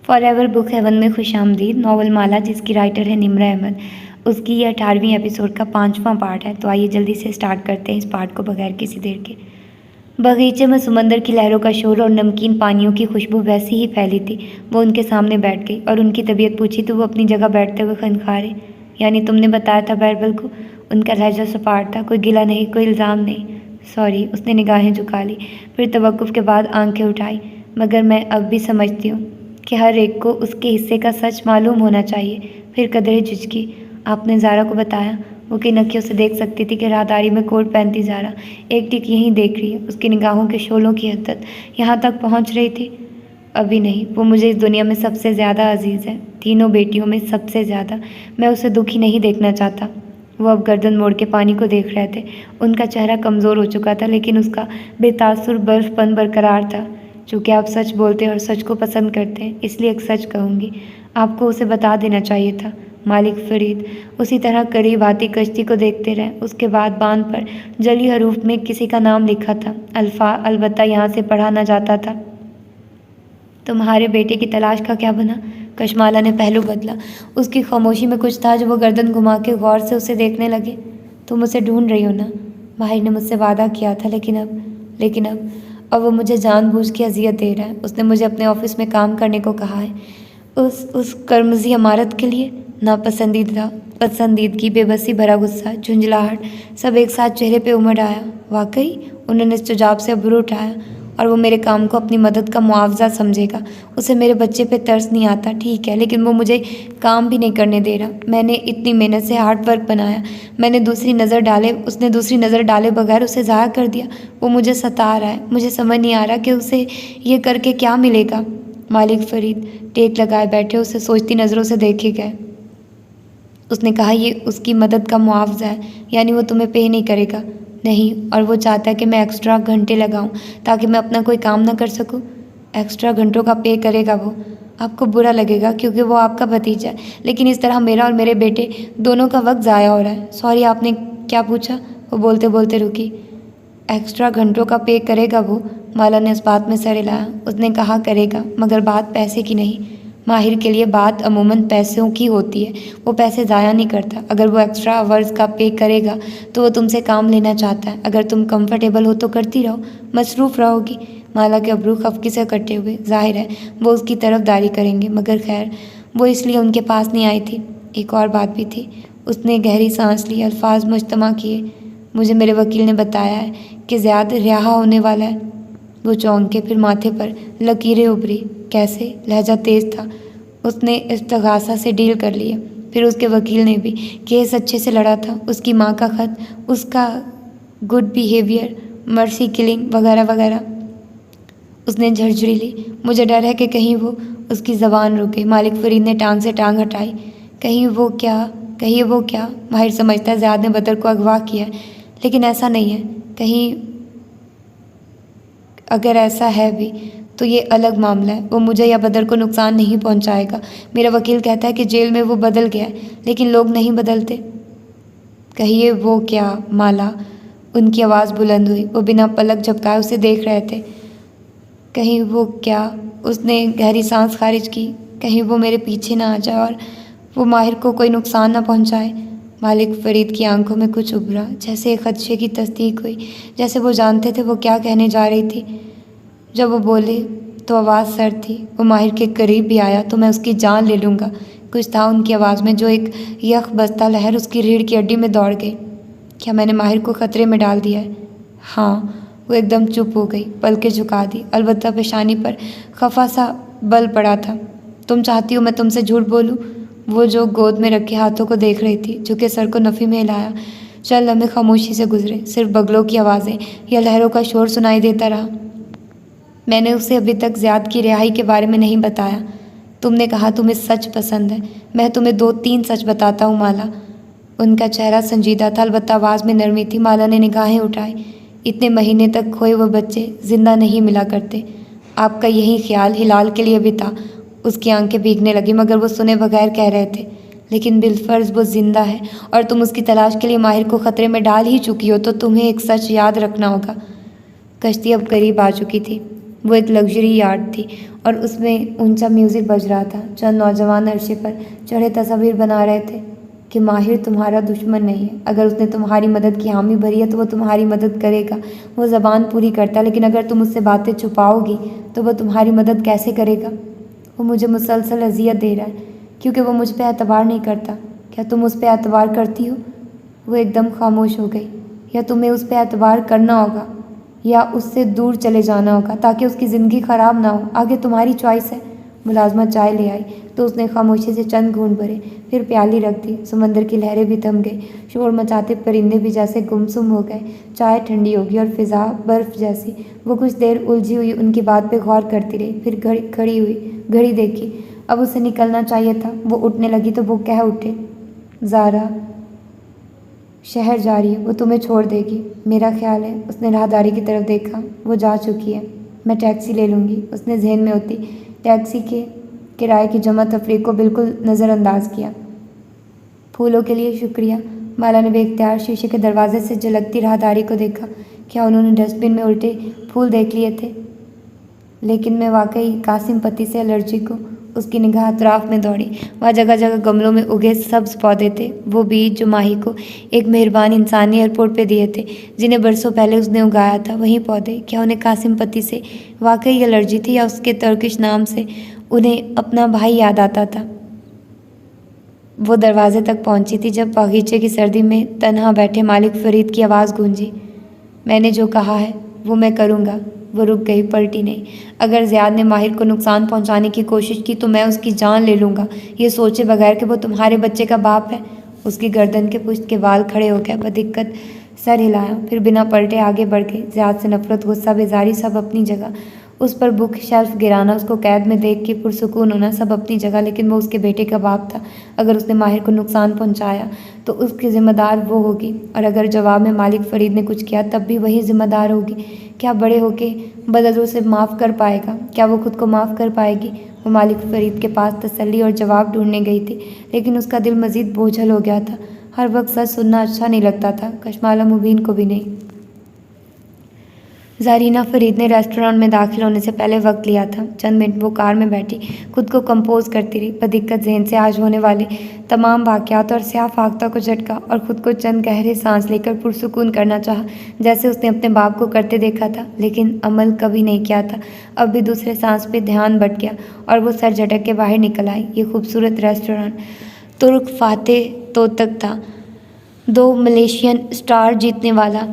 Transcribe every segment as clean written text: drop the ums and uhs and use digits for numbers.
Forever book haven में खुशामदीद। Novel माला जिसकी writer है निम्रा अहमद, उसकी ये 18वीं एपिसोड का 5वां पार्ट है। तो आइए जल्दी से स्टार्ट करते हैं इस पार्ट को बगैर किसी देर के। बगीचे में समंदर की लहरों का शोर और नमकीन पानियों की खुशबू वैसी ही फैली थी। वो उनके सामने बैठ गई और उनकी तबीयत पूछी तो वो अपनी जगह बैठते हुए खनखारे। यानी तुमने बताया था बैरबल को? उनका लहजा सपाट था, कोई गिला नहीं, कोई इल्ज़ाम नहीं। सॉरी, उसने निगाहें झुका ली, फिर तवक्कुफ के बाद आंखें उठाई। मगर मैं अब भी समझती हूँ कि हर एक को उसके हिस्से का सच मालूम होना चाहिए। फिर कदरे झुझकी। आपने ज़ारा को बताया? वो किन अँखियों से देख सकती थी कि राहदारी में कोट पहनती ज़ारा एक टिक यहीं देख रही है। उसकी निगाहों के शोलों की हद्दत यहाँ तक पहुँच रही थी। अभी नहीं, वो मुझे इस दुनिया में सबसे ज़्यादा अजीज़ है, तीनों बेटियों में सबसे ज़्यादा। मैं उसे दुखी नहीं देखना चाहता। वो अब गर्दन मोड़ के पानी को देख रहे थे। उनका चेहरा कमज़ोर हो चुका था, लेकिन उसका बेतासुर बर्फपन बरकरार था। चूँकि आप सच बोलते और सच को पसंद करते हैं, इसलिए एक सच कहूँगी। आपको उसे बता देना चाहिए था। मालिक फरीद उसी तरह करीब आती कश्ती को देखते रहे। उसके बाद बांध पर जली हरूफ में किसी का नाम लिखा था। अलबत्ता यहाँ से पढ़ा न जाता था। तुम्हारे बेटे की तलाश का क्या बना? कशमाला ने पहलू बदला। उसकी खामोशी में कुछ था जो वो गर्दन घुमा के गौर से उसे देखने लगे। तुम उसे ढूंढ रही हो ना? माहिर ने मुझसे वादा किया था, लेकिन अब वो मुझे जानबूझ के अजियत दे रहा है। उसने मुझे अपने ऑफिस में काम करने को कहा है। उस कर्मजी अमारत के लिए? पसंदीदगी, बेबसी भरा गुस्सा, झुंझलाहट सब एक साथ चेहरे पे उमड़ आया। वाकई? उन्होंने इस्तेजाब से अबरू उठाया। और वो मेरे काम को अपनी मदद का मुआवजा समझेगा। उसे मेरे बच्चे पे तरस नहीं आता, ठीक है, लेकिन वो मुझे काम भी नहीं करने दे रहा। मैंने इतनी मेहनत से हार्ड वर्क बनाया। उसने दूसरी नज़र डाले बगैर उसे ज़ाया कर दिया। वो मुझे सता रहा है। मुझे समझ नहीं आ रहा कि उसे ये करके क्या मिलेगा। मालिक फरीद टेक लगाए बैठे उसे सोचती नज़रों से देखे गए। उसने कहा, ये उसकी मदद का मुआवजा है, यानी वो तुम्हें पे नहीं करेगा? नहीं, और वो चाहता है कि मैं एक्स्ट्रा घंटे लगाऊं ताकि मैं अपना कोई काम ना कर सकूं। एक्स्ट्रा घंटों का पे करेगा वो। आपको बुरा लगेगा क्योंकि वो आपका भतीजा है, लेकिन इस तरह मेरा और मेरे बेटे दोनों का वक्त ज़ाया हो रहा है। सॉरी, आपने क्या पूछा? वो बोलते बोलते रुकी। एक्स्ट्रा घंटों का पे करेगा वो। माला ने इस बात में सर हिलाया। उसने कहा करेगा, मगर बात पैसे की नहीं। माहिर के लिए बात अमूमन पैसों की होती है। वो पैसे ज़ाया नहीं करता। अगर वो एक्स्ट्रा आवर्स का पे करेगा तो वो तुमसे काम लेना चाहता है। अगर तुम कंफर्टेबल हो तो करती रहो, मसरूफ़ रहोगी। माला के अब्रू खफकी से कटे हुए। जाहिर है वो उसकी तरफदारी करेंगे, मगर खैर वो इसलिए उनके पास नहीं आई थी। एक और बात भी थी। उसने गहरी सांस ली, अल्फाज मुज्तमा किए। मुझे मेरे वकील ने बताया है कि ज़ियाद रिहा होने वाला है। वो चौंके, फिर माथे पर लकीरें उभरी। कैसे? लहजा तेज़ था। उसने इस्तगासा से डील कर लिया। फिर उसके वकील ने भी केस अच्छे से लड़ा था। उसकी माँ का ख़त, उसका गुड बिहेवियर, मर्सी किलिंग वगैरह वगैरह। उसने झरझरी ली। मुझे डर है कि कहीं वो उसकी ज़बान रुक गई। मालिक फरीद ने टांग से टांग हटाई। कहीं वो क्या? माहिर समझता है ज़ियाद ने बदर को अगवा किया है, लेकिन ऐसा नहीं है। कहीं अगर ऐसा है भी तो ये अलग मामला है। वो मुझे या बदर को नुकसान नहीं पहुंचाएगा। मेरा वकील कहता है कि जेल में वो बदल गया है, लेकिन लोग नहीं बदलते। कहिए वो क्या? माला, उनकी आवाज़ बुलंद हुई। वो बिना पलक झपकाए उसे देख रहे थे। कहीं वो क्या? उसने गहरी सांस खारिज की। कहीं वो मेरे पीछे ना आ जाए और वो माहिर को कोई नुकसान ना पहुंचाए। मालिक फरीद की आंखों में कुछ उभरा, जैसे एक खदशे की तस्दीक हुई, जैसे वो जानते थे वो क्या कहने जा रही थी। जब वो बोले तो आवाज़ सर्द थी। वो माहिर के करीब भी आया तो मैं उसकी जान ले लूँगा। कुछ था उनकी आवाज़ में जो एक यख बस्ता लहर उसकी रीढ़ की हड्डी में दौड़ गई। क्या मैंने माहिर को ख़तरे में डाल दिया है? हाँ। वो एकदम चुप हो गई, पलकें झुका दी। अलबत्ता पेशानी पर खफा सा बल पड़ा था। तुम चाहती हो मैं तुमसे झूठ बोलूँ? वो जो गोद में रखे हाथों को देख रही थी, झुके सर को नफ़ी में हिलाया। चल लम्हे खामोशी से गुजरे। सिर्फ बगलों की आवाज़ें या लहरों का शोर सुनाई देता रहा। मैंने उसे अभी तक ज़ियाद की रिहाई के बारे में नहीं बताया। तुमने कहा तुम्हें सच पसंद है। मैं तुम्हें 2-3 सच बताता हूँ माला। उनका चेहरा संजीदा था, अलबत्ता आवाज़ में नरमी थी। माला ने निगाहें उठाई। इतने महीने तक खोए हुए बच्चे जिंदा नहीं मिला करते। आपका यही ख्याल हिलाल के लिए भी था। उसकी आंखें भीगने लगी, मगर वो सुने बगैर कह रहे थे, लेकिन बिलफर्ज वो जिंदा है और तुम उसकी तलाश के लिए माहिर को ख़तरे में डाल ही चुकी हो, तो तुम्हें एक सच याद रखना होगा। कश्ती अब करीब आ चुकी थी। वो एक लग्जरी यार्ड थी और उसमें ऊंचा म्यूज़िक बज रहा था। चंद नौजवान अर्शे पर चढ़े तस्वीर बना रहे थे कि माहिर तुम्हारा दुश्मन नहीं है। अगर उसने तुम्हारी मदद की हामी भरी है तो वो तुम्हारी मदद करेगा। वो ज़बान पूरी करता है, लेकिन अगर तुम उससे बातें छुपाओगी तो वो तुम्हारी मदद कैसे करेगा? वो मुझे मुसलसल अजियत दे रहा है क्योंकि वो मुझ पर एतबार नहीं करता। क्या तुम उस पर एतबार करती हो? वो एकदम खामोश हो गई। या तुम्हें उस पर एतबार करना होगा या उससे दूर चले जाना होगा ताकि उसकी ज़िंदगी ख़राब ना हो। आगे तुम्हारी चॉइस है। मुलाजमा चाय ले आई तो उसने खामोशी से चंद घूंट भरे, फिर प्याली रख दी। समंदर की लहरें भी थम गई, शोर मचाते परिंदे भी जैसे गुमसुम हो गए। चाय ठंडी होगी और फिज़ा बर्फ़ जैसी। वो कुछ देर उलझी हुई उनकी बात पे गौर करती रही, फिर खड़ी हुई, घड़ी देखी। अब उसे निकलना चाहिए था। वो उठने लगी तो वो कह उठे, ज़ारा शहर जा रही है, वो तुम्हें छोड़ देगी। मेरा ख्याल है। उसने राहदारी की तरफ देखा। वो जा चुकी है। मैं टैक्सी ले लूँगी। उसने जहन में होती टैक्सी के किराए की जमा तफरीक को बिल्कुल नज़रअंदाज किया। फूलों के लिए शुक्रिया। माला ने बेख्तियार शीशे के दरवाजे से झलकती राहदारी को देखा। क्या उन्होंने डस्टबिन में उल्टे फूल देख लिए थे? लेकिन मैं वाकई कासिम पति से एलर्जिक हूँ। उसकी निगाह अतराफ में दौड़ी। वहाँ जगह जगह गमलों में उगे सब्ज पौधे थे, वो बीज जो माही को एक मेहरबान इंसान ने एयरपोर्ट पे दिए थे, जिन्हें बरसों पहले उसने उगाया था। वही पौधे। क्या उन्हें कासिम पति से वाकई एलर्जी थी या उसके तर्किश नाम से उन्हें अपना भाई याद आता था? वो दरवाजे तक पहुंची थी जब बागीचे की सर्दी में तन्हा बैठे मालिक फरीद की आवाज़ गूंजी, मैंने जो कहा है वो मैं करूँगा। वो रुक गई, पलटी नहीं। अगर ज़ियाद ने माहिर को नुकसान पहुंचाने की कोशिश की तो मैं उसकी जान ले लूँगा, ये सोचे बगैर कि वो तुम्हारे बच्चे का बाप है। उसकी गर्दन के पुश्त के बाल खड़े हो गए। बदिक्कत सर हिलाया, फिर बिना पलटे आगे बढ़ गए। ज़ियाद से नफरत, गुस्सा, बेजारी सब अपनी जगह। उस पर बुक शेल्फ गिराना, उसको कैद में देख के पुरसुकून होना सब अपनी जगह, लेकिन वो उसके बेटे का बाप था। अगर उसने माहिर को नुकसान पहुंचाया तो उसकी ज़िम्मेदार वो होगी, और अगर जवाब में मालिक फ़रीद ने कुछ किया तब भी वही ज़िम्मेदार होगी। क्या बड़े होके बदल उसे माफ़ कर पाएगा? क्या वो खुद को माफ़ कर पाएगी? वो मालिक फ़रीद के पास तसल्ली और जवाब ढूंढने गई थी, लेकिन उसका दिल मज़ीद बोझल हो गया था। हर वक्त सच सुनना अच्छा नहीं लगता था, कशमाला मुबीन को भी नहीं। ज़ारीना फ़रीद ने रेस्टोरेंट में दाखिल होने से पहले वक्त लिया था। चंद मिनट वो कार में बैठी खुद को कंपोज करती रही। बदिक्कत जहन से आज होने वाले तमाम वाक़यात और स्याह फाख्ता को झटका और ख़ुद को चंद गहरे सांस लेकर पुरसुकून करना चाहा, जैसे उसने अपने बाप को करते देखा था, लेकिन अमल कभी नहीं किया था। अब भी दूसरे सांस पे ध्यान बट गया और वो सर झटक के बाहर निकल आई। ये खूबसूरत रेस्टोरेंट तुर्क फातेह तो तक था, 2 मलेशियन स्टार जीतने वाला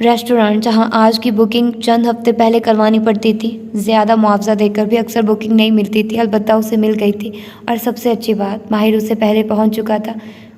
रेस्टोरेंट, जहां आज की बुकिंग चंद हफ्ते पहले करवानी पड़ती थी। ज़्यादा मुआवजा देकर भी अक्सर बुकिंग नहीं मिलती थी, अलबत्ता उसे मिल गई थी। और सबसे अच्छी बात, माहिर उससे पहले पहुंच चुका था।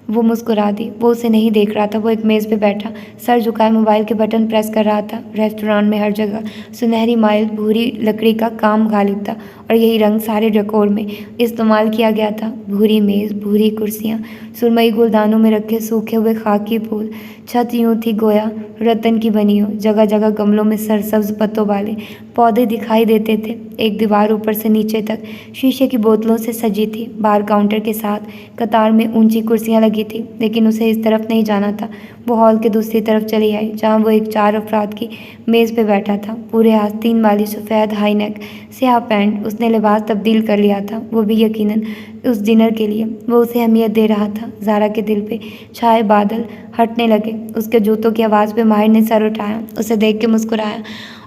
वो मुस्कुरा दी। वो उसे नहीं देख रहा था। वो एक मेज़ पे बैठा सर झुकाए मोबाइल के बटन प्रेस कर रहा था। रेस्टोरेंट में हर जगह सुनहरी माइल भूरी लकड़ी का काम गालिब था और यही रंग सारे डेकोर में इस्तेमाल किया गया था। भूरी मेज़, भूरी कुर्सियाँ, सुरमई गुलदानों में रखे सूखे हुए खाकी फूल। छत यूँ थी गोया रतन की बनी हो। जगह जगह गमलों में सरसब्ज पत्तों वाले पौधे दिखाई देते थे। एक दीवार ऊपर से नीचे तक शीशे की बोतलों से सजी थी। बार काउंटर के साथ कतार में ऊंची कुर्सियां लगी थी, लेकिन उसे इस तरफ नहीं जाना था। वो हॉल के दूसरी तरफ चली आई, जहां वो एक 4 अफराद की मेज़ पे बैठा था। पूरे आस्तीन वाली सफ़ेद हाई नेक स्याह पैंट। उसने लिबास तब्दील कर लिया था, वो भी यकीनन उस डिनर के लिए। वो उसे अहमियत दे रहा था। ज़ारा के दिल पे छाए बादल हटने लगे। उसके जूतों की आवाज़ पे माहिर ने सर उठाया, उसे देख के मुस्कुराया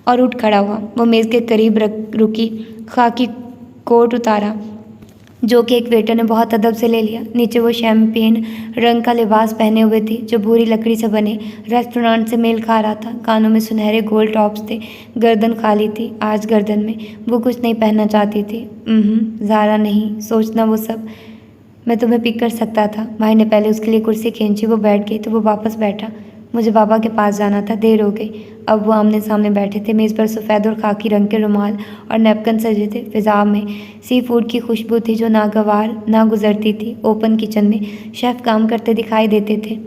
और उठ खड़ा हुआ। वो मेज़ के करीब रुकी, खाकी कोट उतारा जो कि एक वेटर ने बहुत अदब से ले लिया। नीचे वो शैम्पेन रंग का लिबास पहने हुए थी जो भूरी लकड़ी से बने रेस्टोरेंट से मेल खा रहा था। कानों में सुनहरे गोल्ड टॉप्स थे। गर्दन खाली थी। आज गर्दन में वो कुछ नहीं पहनना चाहती थी। ज़ारा नहीं, सोचना वो सब। मैं तुम्हें पिक कर सकता था। माही ने पहले उसके लिए कुर्सी खींची। वो बैठ गई तो वो वापस बैठा। मुझे बाबा के पास जाना था, देर हो गई। अब वो आमने सामने बैठे थे। मेज़ पर सफ़ेद और खाकी रंग के रुमाल और नैपकिन सजे थे। फिज़ा में सी फूड की खुशबू थी जो नागवार ना गुजरती थी। ओपन किचन में शेफ़ काम करते दिखाई देते थे।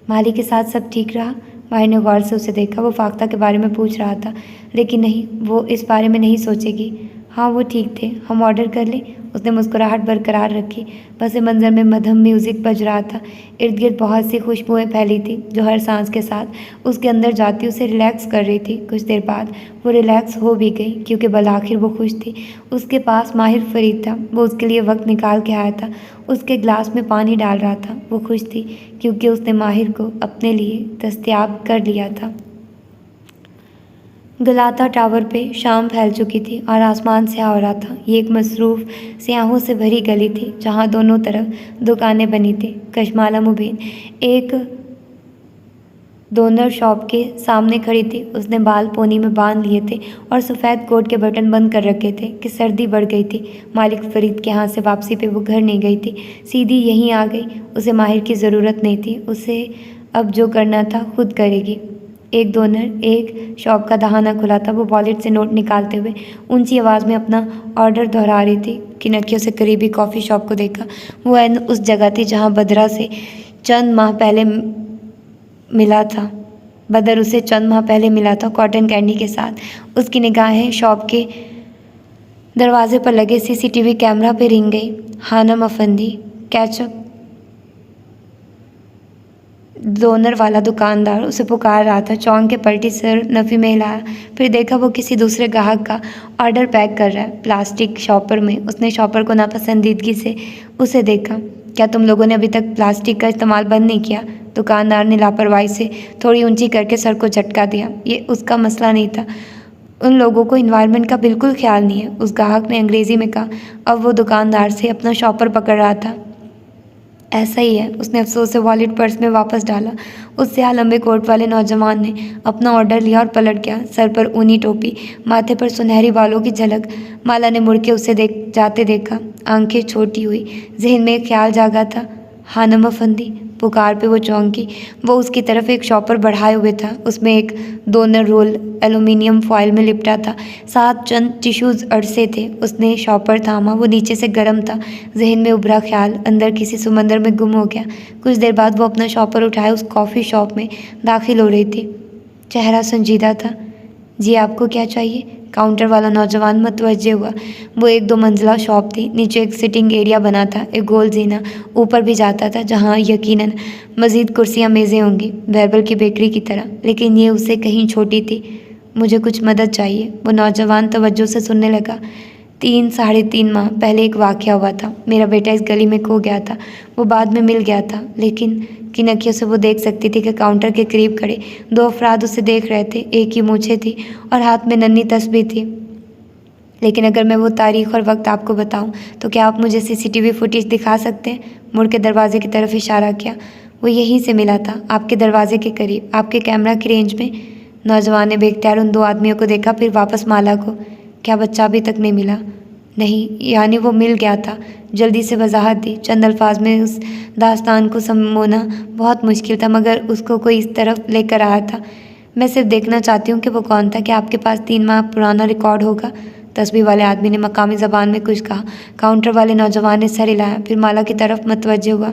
माली के साथ सब ठीक रहा? माही ने गौर से उसे देखा। वो फाख्ता के बारे में पूछ रहा था, लेकिन नहीं, वो इस बारे में नहीं सोचेगी। हाँ वो ठीक थे, हम ऑर्डर कर लें? उसने मुस्कुराहट बरकरार रखी। बस मंजर में मध्यम म्यूज़िक बज रहा था। इर्द गिर्द बहुत सी खुशबुएं फैली थी जो हर सांस के साथ उसके अंदर जाती उसे रिलैक्स कर रही थी। कुछ देर बाद वो रिलैक्स हो भी गई क्योंकि आखिर वो खुश थी। उसके पास माहिर फरीद था, वो उसके लिए वक्त निकाल के आया था, उसके गिलास में पानी डाल रहा था। वो खुश थी क्योंकि उसने माहिर को अपने लिए दस्तयाब कर लिया था। गलाता टावर पे शाम फैल चुकी थी और आसमान स्याह हो रहा था। ये एक मसरूफ़ सियाहों से भरी गली थी जहाँ दोनों तरफ दुकानें बनी थी। कशमाला मुबीन एक डोनर शॉप के सामने खड़ी थी। उसने बाल पोनी में बांध लिए थे और सफ़ेद कोट के बटन बंद कर रखे थे कि सर्दी बढ़ गई थी। मालिक फरीद के यहाँ से वापसी पे वो घर नहीं गई थी, सीधी यहीं आ गई। उसे माहिर की ज़रूरत नहीं थी, उसे अब जो करना था खुद करेगी। एक डोनर एक शॉप का दहाना खुला था। वो वॉलेट से नोट निकालते हुए ऊंची आवाज़ में अपना ऑर्डर दोहरा रही थी कि नकियों से करीबी कॉफ़ी शॉप को देखा। वो उस जगह थी जहाँ बदरा से चंद माह पहले मिला था। बदर उसे चंद माह पहले मिला था कॉटन कैंडी के साथ। उसकी निगाहें शॉप के दरवाजे पर लगे सीसीटीवी कैमरा पे रिंग गई। हानम अफंदी, कैचअप डोनर वाला दुकानदार उसे पुकार रहा था। चौंक के पलटी सर नफ़ी में हिलाया, फिर देखा वो किसी दूसरे ग्राहक का ऑर्डर पैक कर रहा है। प्लास्टिक शॉपर में उसने शॉपर को नापसंदीदगी से उसे देखा। क्या तुम लोगों ने अभी तक प्लास्टिक का इस्तेमाल बंद नहीं किया? दुकानदार ने लापरवाही से थोड़ी ऊंची करके सर को झटका दिया। ये उसका मसला नहीं था, उन लोगों को इन्वायरमेंट का बिल्कुल ख्याल नहीं है, उस ग्राहक ने अंग्रेज़ी में कहा। अब वो दुकानदार से अपना शॉपर पकड़ रहा था। ऐसा ही है, उसने अफसोस से वॉलेट पर्स में वापस डाला। उस स्याह लंबे कोट वाले नौजवान ने अपना ऑर्डर लिया और पलट गया। सर पर ऊनी टोपी, माथे पर सुनहरी बालों की झलक। माला ने मुड़ के उसे जाते देखा। आंखें छोटी हुई, जहन में एक ख्याल जागा था। हानम अफंदी, पुकार पे वो चौंकी। वो उसकी तरफ एक शॉपर बढ़ाए हुए था। उसमें एक डोनर रोल एल्युमिनियम फॉइल में लिपटा था, साथ चंद टिश्यूज़ अड़से थे। उसने शॉपर थामा, वो नीचे से गर्म था। जहन में उभरा ख्याल अंदर किसी समंदर में गुम हो गया। कुछ देर बाद वो अपना शॉपर उठाए उस कॉफ़ी शॉप में दाखिल हो रही थी। चेहरा संजीदा था। जी आपको क्या चाहिए? काउंटर वाला नौजवान मुतवज्जे हुआ। वो एक 2 मंजिला शॉप थी। नीचे एक सिटिंग एरिया बना था, एक गोल जीना ऊपर भी जाता था जहाँ यकीनन मज़ीद कुर्सियाँ मेज़ें होंगी, बैरबल की बेकरी की तरह, लेकिन ये उससे कहीं छोटी थी। मुझे कुछ मदद चाहिए। वो नौजवान तवज्जो से सुनने लगा। 3 साढ़े 3 माह पहले एक वाक़या हुआ था। मेरा बेटा इस गली में खो गया था। वो बाद में मिल गया था, लेकिन किन अँखियों से वो देख सकती थी कि काउंटर के करीब खड़े 2 अफराद उसे देख रहे थे। एक की मूछें थी और हाथ में नन्ही तस्बीह थी। लेकिन अगर मैं वो तारीख और वक्त आपको बताऊं, तो क्या आप मुझे सीसीटीवी फुटेज दिखा सकते हैं? मुड़ के दरवाजे की तरफ इशारा किया। वो यहीं से मिला था, आपके दरवाजे के करीब, आपके कैमरा की रेंज में। नौजवान ने बेख्तियार उन 2 आदमियों को देखा, फिर वापस माला को। क्या बच्चा अभी तक नहीं मिला? नहीं, यानी वो मिल गया था। जल्दी से वजाहत दी। चंद अल्फाज में उस दास्तान को समोना बहुत मुश्किल था, मगर उसको कोई इस तरफ लेकर आया था। मैं सिर्फ देखना चाहती हूँ कि वो कौन था। क्या आपके पास 3 माह पुराना रिकॉर्ड होगा? तस्बीह वाले आदमी ने मकामी ज़बान में कुछ कहा। काउंटर वाले नौजवान ने सर हिलाया, फिर माला की तरफ मुतवज्जे हुआ।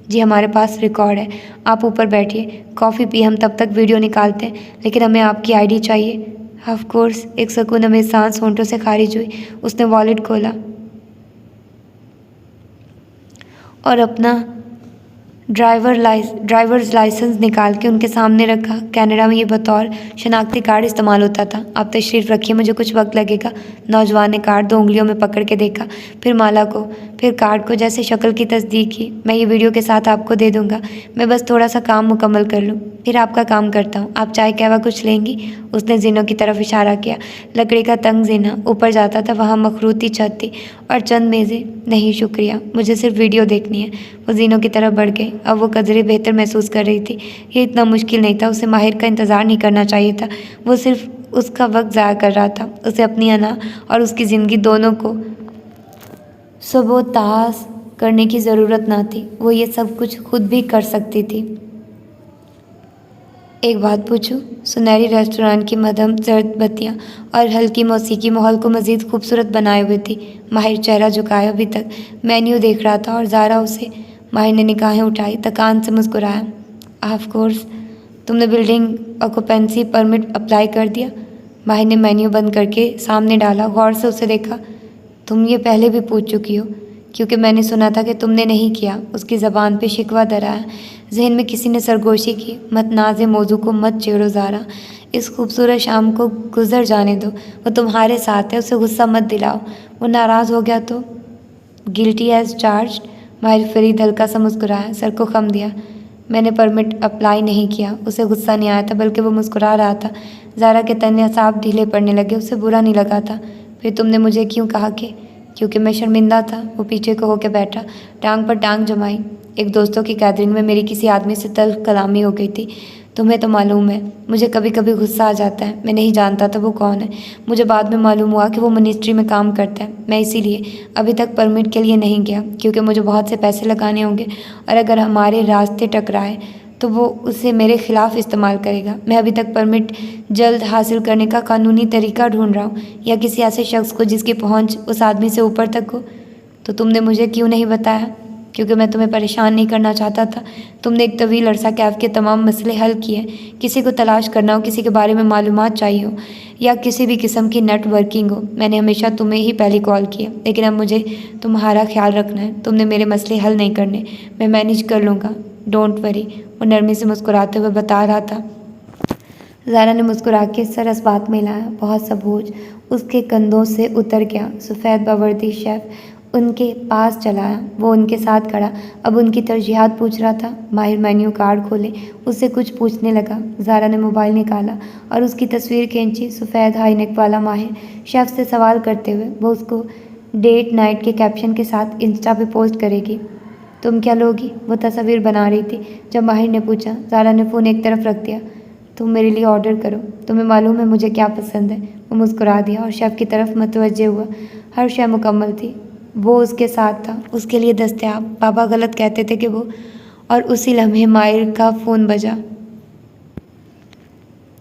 जी हमारे पास रिकॉर्ड है, आप ऊपर बैठिए, कॉफ़ी पी, हम तब तक वीडियो निकालते हैं, लेकिन हमें आपकी आईडी चाहिए। Of course. एक सुकून हमें सांस होंठों से खारिज हुई। उसने वॉलेट खोला और अपना ड्राइवर्स लाइसेंस निकाल के उनके सामने रखा। कनाडा में ये बतौर शनाख्ती कार्ड इस्तेमाल होता था। आप तशरीफ़ रखिए, मुझे कुछ वक्त लगेगा। नौजवान ने कार्ड 2 उंगलियों में पकड़ के देखा, फिर माला को, फिर कार्ड को, जैसे शक्ल की तस्दीक की। मैं ये वीडियो के साथ आपको दे दूँगा, मैं बस थोड़ा सा काम मुकम्मल कर लूँ, फिर आपका काम करता हूँ। आप चाय कहवा कुछ लेंगी? उसने जीनों की तरफ इशारा किया। लकड़ी का तंग जीना ऊपर जाता था, वहाँ मखरूती छत थी और चंद मेज़ें। नहीं शुक्रिया, मुझे सिर्फ वीडियो देखनी है। वो जीनों की तरफ बढ़ गई। अब वो कदरे बेहतर महसूस कर रही थी। ये इतना मुश्किल नहीं था, उसे माहिर का इंतज़ार नहीं करना चाहिए था। वो सिर्फ उसका वक्त ज़ाया कर रहा था। उसे अपनी अना और उसकी ज़िंदगी दोनों को सबोताज करने की ज़रूरत ना थी। वो ये सब कुछ खुद भी कर सकती थी। एक बात पूछूं? सुनहरी रेस्टोरेंट की मध्यम जर्द बत्तियां और हल्की मौसीकी माहौल को मज़ीद खूबसूरत बनाए हुए थी। माहिर चेहरा झुकाए अभी तक मेन्यू देख रहा था और ज़ारा उसे। माहिर ने निगाहें उठाई, थकान से मुस्कुराया। Of course. तुमने बिल्डिंग ऑक्यूपेंसी परमिट अप्लाई कर दिया? माहिर ने मेन्यू बंद करके सामने डाला, गौर से उसे देखा। तुम ये पहले भी पूछ चुकी हो, क्योंकि मैंने सुना था कि तुमने नहीं किया। उसकी ज़बान पे शिकवा धराया। जहन में किसी ने सरगोशी की, मत नाज़े मौजू को मत छेड़ो ज़ारा, इस खूबसूरत शाम को गुजर जाने दो, वो तुम्हारे साथ है, उसे गुस्सा मत दिलाओ, वो नाराज़ हो गया तो। Guilty as charged. माहिर फरीद हल्का सा मुस्कुराया, सर को खम दिया। मैंने परमिट अप्लाई नहीं किया। उसे गुस्सा नहीं आया था, बल्कि वो मुस्कुरा रहा था। ज़ारा के तन्ने साफ ढीले पड़ने लगे। उसे बुरा नहीं लगा था। फिर तुमने मुझे क्यों कहा कि? क्योंकि मैं शर्मिंदा था। वो पीछे को होकर बैठा, टांग पर टांग जमाई। एक दोस्तों की गैदरिंग में मेरी किसी आदमी से तल्ख कलामी हो गई थी। तुम्हें तो मालूम है, मुझे कभी कभी गुस्सा आ जाता है। मैं नहीं जानता था वो कौन है। मुझे बाद में मालूम हुआ कि वो मिनिस्ट्री में काम करता है। मैं इसीलिए अभी तक परमिट के लिए नहीं गया, क्योंकि मुझे बहुत से पैसे लगाने होंगे, और अगर हमारे रास्ते टकराए तो वो उसे मेरे खिलाफ इस्तेमाल करेगा। मैं अभी तक परमिट जल्द हासिल करने का कानूनी तरीका ढूंढ रहा हूँ, या किसी ऐसे शख्स को जिसकी पहुँच उस आदमी से ऊपर तक हो। तो तुमने मुझे क्यों नहीं बताया? क्योंकि मैं तुम्हें परेशान नहीं करना चाहता था। तुमने एक तवील अरसा कैफ के तमाम मसले हल किए। किसी को तलाश करना हो, किसी के बारे में मालूमात चाहिए हो, या किसी भी किस्म की नेटवर्किंग हो, मैंने हमेशा तुम्हें ही पहले कॉल किया। लेकिन अब मुझे तुम्हारा ख्याल रखना है। तुमने मेरे मसले हल नहीं करने, मैं मैनेज कर लूँगा, डोंट वरी। वो नरमी से मुस्कुराते हुए बता रहा था। ज़ारा ने मुस्कुरा के सर इस बात में लाया। बहुत सा बोझ उसके कंधों से उतर गया। सफ़ेद बावर्दी शेफ़ उनके पास चला आया। वो उनके साथ खड़ा अब उनकी तरजीहात पूछ रहा था। माहिर मेन्यू कार्ड खोले, उससे कुछ पूछने लगा। ज़ारा ने मोबाइल निकाला और उसकी तस्वीर खींची। सफ़ेद हाई नेक वाला माहिर शेफ़ से सवाल करते हुए वो उसको डेट नाइट के कैप्शन के साथ इंस्टा पे पोस्ट करेगी। तुम क्या लोगी? वो तस्वीर बना रही थी जब माहिर ने पूछा। ज़ारा ने फ़ोन एक तरफ रख दिया। तुम मेरे लिए ऑर्डर करो, तुम्हें मालूम है मुझे क्या पसंद है। वो मुस्कुरा दिया और शेफ़ की तरफ मुतवज्जे हुआ। हर शय मुकम्मल थी। वो उसके साथ था, उसके लिए दस्तयाब। पापा गलत कहते थे कि वो, और उसी लम्हे माहिर का फ़ोन बजा।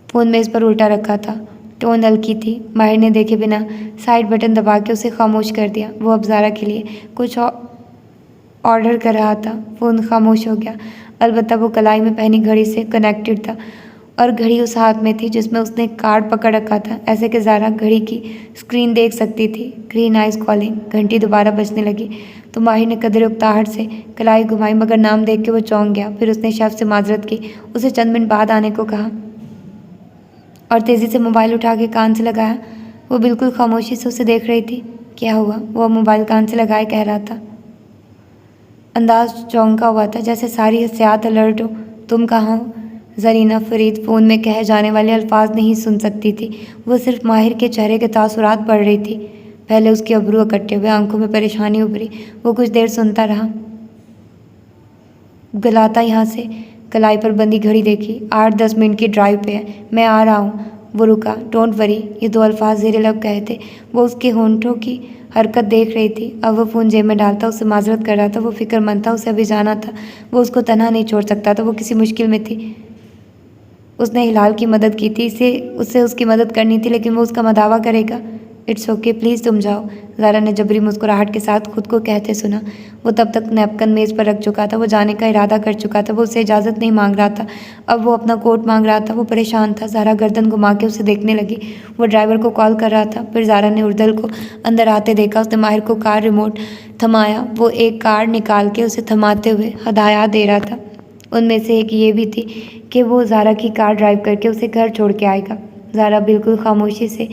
फ़ोन मेज़ पर उल्टा रखा था, टोन हल्की थी। माहिर ने देखे बिना साइड बटन दबा के उसे खामोश कर दिया। वो अब ज़ारा के लिए कुछ ऑर्डर कर रहा था। फ़ोन खामोश हो गया। अलबत्ता वो कलाई में पहनी घड़ी से कनेक्टेड था, और घड़ी उस हाथ में थी जिसमें उसने कार्ड पकड़ रखा था, ऐसे कि ज़ारा घड़ी की स्क्रीन देख सकती थी। Green eyes calling. घंटी दोबारा बजने लगी तो माहिर ने कदर उकताहट से कलाई घुमाई, मगर नाम देख के वो चौंक गया। फिर उसने शेफ़ से माजरत की, उसे चंद मिनट बाद आने को कहा और तेज़ी से मोबाइल उठा के कान से लगाया। वो बिल्कुल खामोशी से उसे देख रही थी। क्या हुआ? वो मोबाइल कान से लगाए कह रहा था। अंदाज चौंका हुआ था, जैसे सारी हसियात अलर्ट हो। तुम कहाँ हो? ज़रीना फरीद फ़ोन में कहे जाने वाले अल्फाज नहीं सुन सकती थी। वो सिर्फ माहिर के चेहरे के तासुरात पढ़ रही थी। पहले उसके अब्रू इकट्ठे हुए, आंखों में परेशानी उभरी। वो कुछ देर सुनता रहा। गलाता यहाँ से कलाई पर बंदी घड़ी देखी। 8-10 मिनट की ड्राइव पे है, मैं आ रहा हूँ। वो रुका। डोंट वरी, ये 2 अल्फाज ज़ेरे लब कहे थे। वो उसके होंठों की हरकत देख रही थी। अब वो फ़ोन जेब में डालता, उससे माजरत कर रहा था। वो फिक्रमंद था, उसे अभी जाना था। वो उसको तन्हा नहीं छोड़ सकता था। वो किसी मुश्किल में थी। उसने हिलाल की मदद की थी, उसे उसकी मदद करनी थी, लेकिन वो उसका मदावा करेगा। इट्स ओके, प्लीज़ तुम जाओ, ज़ारा ने जबरी मुस्कुराहट के साथ खुद को कहते सुना। वो तब तक नैपकिन मेज़ पर रख चुका था। वो जाने का इरादा कर चुका था। वो उससे इजाज़त नहीं मांग रहा था, अब वो अपना कोट मांग रहा था। वो परेशान था। ज़ारा गर्दन घुमा के उसे देखने लगी। वो ड्राइवर को कॉल कर रहा था। फिर ज़ारा ने उर्दल को अंदर आते देखा। उसने माहिर को कार रिमोट थमाया। वो एक कार्ड निकाल के उसे थमाते हुए हदायत दे रहा था। उनमें से एक ये भी थी कि वो ज़ारा की कार ड्राइव करके उसे घर छोड़ के आएगा। ज़ारा बिल्कुल खामोशी से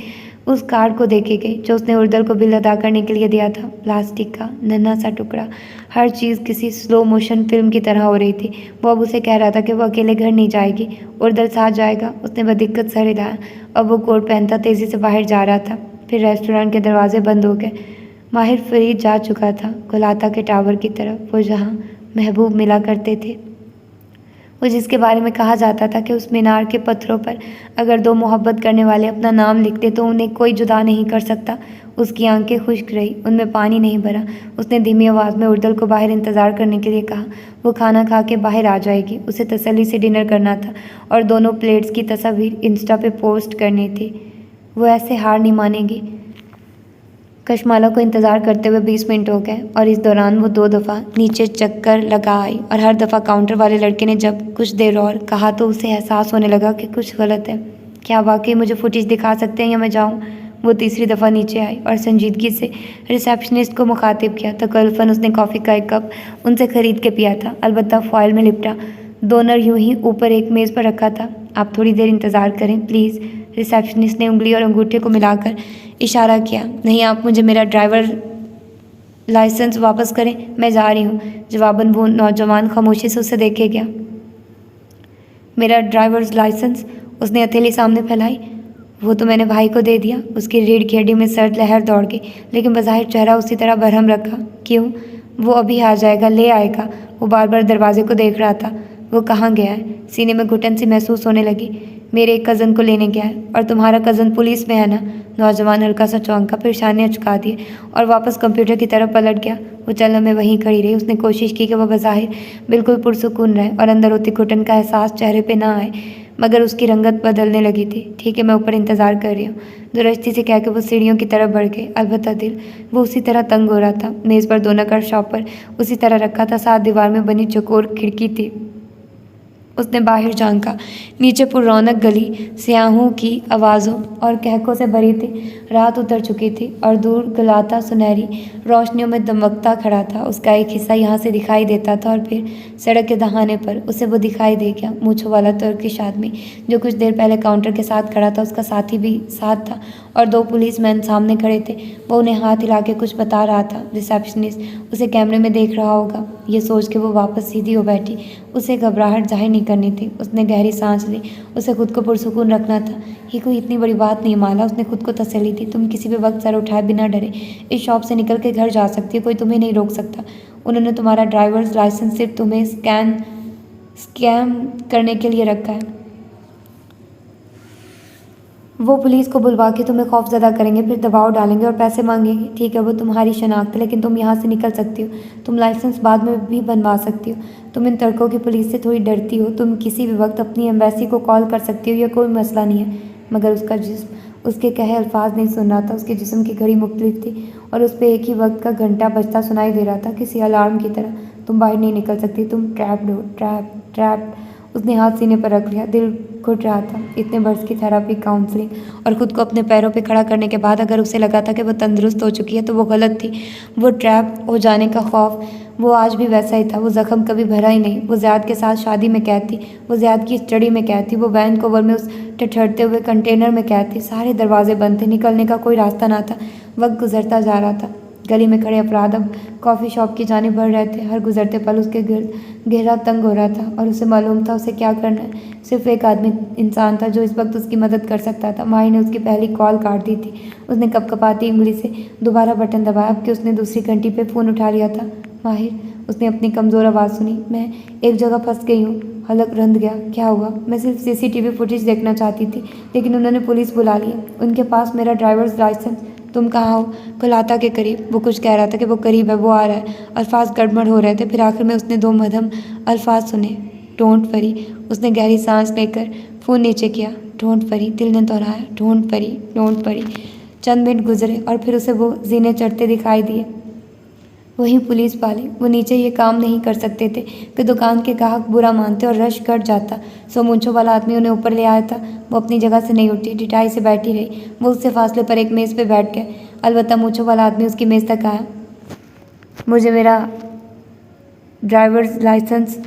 उस कार्ड को देखे गई जो उसने उर्दल को बिल अदा करने के लिए दिया था। प्लास्टिक का नन्हा सा टुकड़ा। हर चीज़ किसी स्लो मोशन फिल्म की तरह हो रही थी। वो अब उसे कह रहा था कि वो अकेले घर नहीं जाएगी, उर्दल साथ जाएगा। उसने बदिक्कत सर हिलाया। अब वो कोट पहनता तेज़ी से बाहर जा रहा था। फिर रेस्टोरेंट के दरवाजे बंद हो गए। माहिर फरीद जा चुका था कोलाता के टावर की तरफ, वो जहाँ महबूब मिला करते थे। वो जिसके बारे में कहा जाता था कि उस मीनार के पत्थरों पर अगर 2 मोहब्बत करने वाले अपना नाम लिखते तो उन्हें कोई जुदा नहीं कर सकता। उसकी आंखें खुश्क रही, उनमें पानी नहीं भरा। उसने धीमी आवाज़ में उर्दल को बाहर इंतज़ार करने के लिए कहा। वो खाना खा के बाहर आ जाएगी। उसे तसल्ली से डिनर करना था और 2 प्लेट्स की तस्वीर इंस्टा पे पोस्ट करनी थी। वो ऐसे हार नहीं मानेगी। कशमाला को इंतज़ार करते हुए 20 मिनट हो गए और इस दौरान वो 2 दफ़ा नीचे चक्कर लगा आई, और हर दफ़ा काउंटर वाले लड़के ने जब कुछ देर और कहा तो उसे एहसास होने लगा कि कुछ गलत है। क्या वाकई मुझे फुटेज दिखा सकते हैं या मैं जाऊँ? वो तीसरी दफ़ा नीचे आई और संजीदगी से रिसेप्शनिस्ट को मुखातिब किया। तकल्लुफ़न उसने कॉफ़ी का एक कप उनसे ख़रीद के पिया था, अलबत्ता फ़ॉइल में लिपटा डोनर यूं ही ऊपर एक मेज़ पर रखा था। आप थोड़ी देर इंतज़ार करें प्लीज़। रिसेप्शनिस्ट ने उंगली और अंगूठे को मिलाकर इशारा किया। नहीं, आप मुझे मेरा ड्राइवर लाइसेंस वापस करें, मैं जा रही हूँ। जवाबन वो नौजवान खामोशी से उसे देखे गया। मेरा ड्राइवर्स लाइसेंस? उसने हथेली सामने फैलाई। वो तो मैंने भाई को दे दिया। उसकी रीढ़ की हड्डी में सर्द लहर दौड़ गई, लेकिन बज़ाहिर चेहरा उसी तरह बरहम रखा। क्यों? वो अभी आ जाएगा, ले आएगा। वो बार बार दरवाजे को देख रहा था। वो कहाँ गया है? सीने में घुटन सी महसूस होने लगी। मेरे एक कज़न को लेने गया है। और तुम्हारा कज़न पुलिस में है ना? नौजवान हल्का सा चौंका, फिर शाने अचका दिए और वापस कंप्यूटर की तरफ पलट गया। वो चलने में वहीं खड़ी रही। उसने कोशिश की कि वह बज़ाहिर बिल्कुल पुरसुकून रहे और अंदर होती घुटन का एहसास चेहरे पे ना आए, मगर उसकी रंगत बदलने लगी थी। ठीक है, मैं ऊपर इंतज़ार कर रही हूँ, दुरस्ती से कह के वो सीढ़ियों की तरफ बढ़ गए। अलबत्ता दिल वो उसी तरह तंग हो रहा था। मेज़ पर दो नकड़ शॉपर उसी तरह रखा था। साथ दीवार में बनी चौकोर खिड़की थी। उसने बाहर झांका। नीचे पुररौनक गली स्याहों की आवाज़ों और कहकों से भरी थी। रात उतर चुकी थी और दूर गलाता सुनहरी रोशनियों में दमकता खड़ा था। उसका एक हिस्सा यहाँ से दिखाई देता था और फिर सड़क के दहाने पर उसे वो दिखाई दे गया। मूँछों वाला तुर्किश आदमी जो कुछ देर पहले काउंटर के साथ खड़ा था, उसका साथी भी साथ था और दो पुलिसमैन सामने खड़े थे। वो उन्हें हाथ हिला के कुछ बता रहा था। रिसेप्शनिस्ट उसे कैमरे में देख रहा होगा, ये सोच के वो वापस सीधी हो बैठी। उसे घबराहट जाहिर नहीं करनी थी। उसने गहरी सांस ली। उसे खुद को पुरसुकून रखना था। ये कोई इतनी बड़ी बात नहीं माला, उसने खुद को तसल्ली दी। तुम किसी भी वक्त सर उठाए बिना डरे इस शॉप से निकल के घर जा सकती हो, कोई तुम्हें नहीं रोक सकता। उन्होंने तुम्हारा ड्राइवर्स लाइसेंस सिर्फ तुम्हें स्कैम करने के लिए रखा है। वो पुलिस को बुलवा के तुम्हें खौफजदा करेंगे, फिर दबाव डालेंगे और पैसे मांगेंगे। ठीक है, वो तुम्हारी शनाख्त है, लेकिन तुम यहाँ से निकल सकती हो। तुम लाइसेंस बाद में भी बनवा सकती हो। तुम इन तड़कों की पुलिस से थोड़ी डरती हो। तुम किसी भी वक्त अपनी एम्बेसी को कॉल कर सकती हो, यह कोई मसला नहीं है। मगर उसका जिस्म उसके कहे अल्फाज नहीं सुन रहा था। उसके जिस्म की घड़ी मुख्तलिफ थी और उस पर एक ही वक्त का घंटा बजता सुनाई दे रहा था, किसी अलार्म की तरह। तुम बाहर नहीं निकल सकती, तुम ट्रैप्ड हो। ट्रैप्ड। उसने हाथ सीने पर रख लिया। दिल घुट रहा था। इतने बरस की थेरापी, काउंसलिंग और ख़ुद को अपने पैरों पे खड़ा करने के बाद अगर उसे लगा था कि वो तंदुरुस्त हो चुकी है तो वो गलत थी। वो ट्रैप हो जाने का खौफ वो आज भी वैसा ही था। वो ज़ख्म कभी भरा ही नहीं। वो ज़ियाद के साथ शादी में कैद थी। वो ज़ियाद की स्टडी में कैद थी। वो वैन कवर में उस ठठरते हुए कंटेनर में कैद थी। सारे दरवाजे बंद थे, निकलने का कोई रास्ता ना था। वक्त गुजरता जा रहा था। गली में खड़े अपराध अब कॉफ़ी शॉप की जानिब बढ़ रहे थे। हर गुजरते पल उसके गहरा तंग हो रहा था और उसे मालूम था उसे क्या करना है। सिर्फ एक आदमी इंसान था जो इस वक्त उसकी मदद कर सकता था। माही ने उसकी पहली कॉल काट दी थी। उसने कपकपाती उंगली से दोबारा बटन दबाया। अब कि उसने दूसरी घंटी पे फ़ोन उठा लिया था। माहिर, उसने अपनी कमज़ोर आवाज़ सुनी। मैं एक जगह फंस गई हूँ। हलक रंध गया। क्या हुआ? मैं सिर्फ सीसीटीवी फुटेज देखना चाहती थी, लेकिन उन्होंने पुलिस बुला ली है। उनके पास मेरा ड्राइवर्स लाइसेंस। तुम कहाँ हो? कोलाता के करीब। वो कुछ कह रहा था कि वो करीब है, वो आ रहा है। अल्फाज गड़बड़ हो रहे थे। फिर आखिर में उसने दो मध्यम अल्फाज सुने। Don't worry. उसने गहरी सांस लेकर फ़ोन नीचे किया। डोंट वरी, दिल ने दोहराया। Don't worry, don't worry. Chand minute गुजरे और फिर उसे वो जीने चढ़ते दिखाई दिए। वही पुलिस वाले। वो नीचे ये काम नहीं कर सकते थे कि दुकान के ग्राहक बुरा मानते और रश कट जाता। सो मूंछों वाला आदमी उन्हें ऊपर ले आया था। वो अपनी जगह से नहीं उठी, ढिठाई से बैठी रही। वो उससे फासले पर एक मेज़ पे बैठ गए। अलबत्ता मूंछों वाला आदमी उसकी मेज़ तक आया। मुझे मेरा ड्राइवर्स लाइसेंस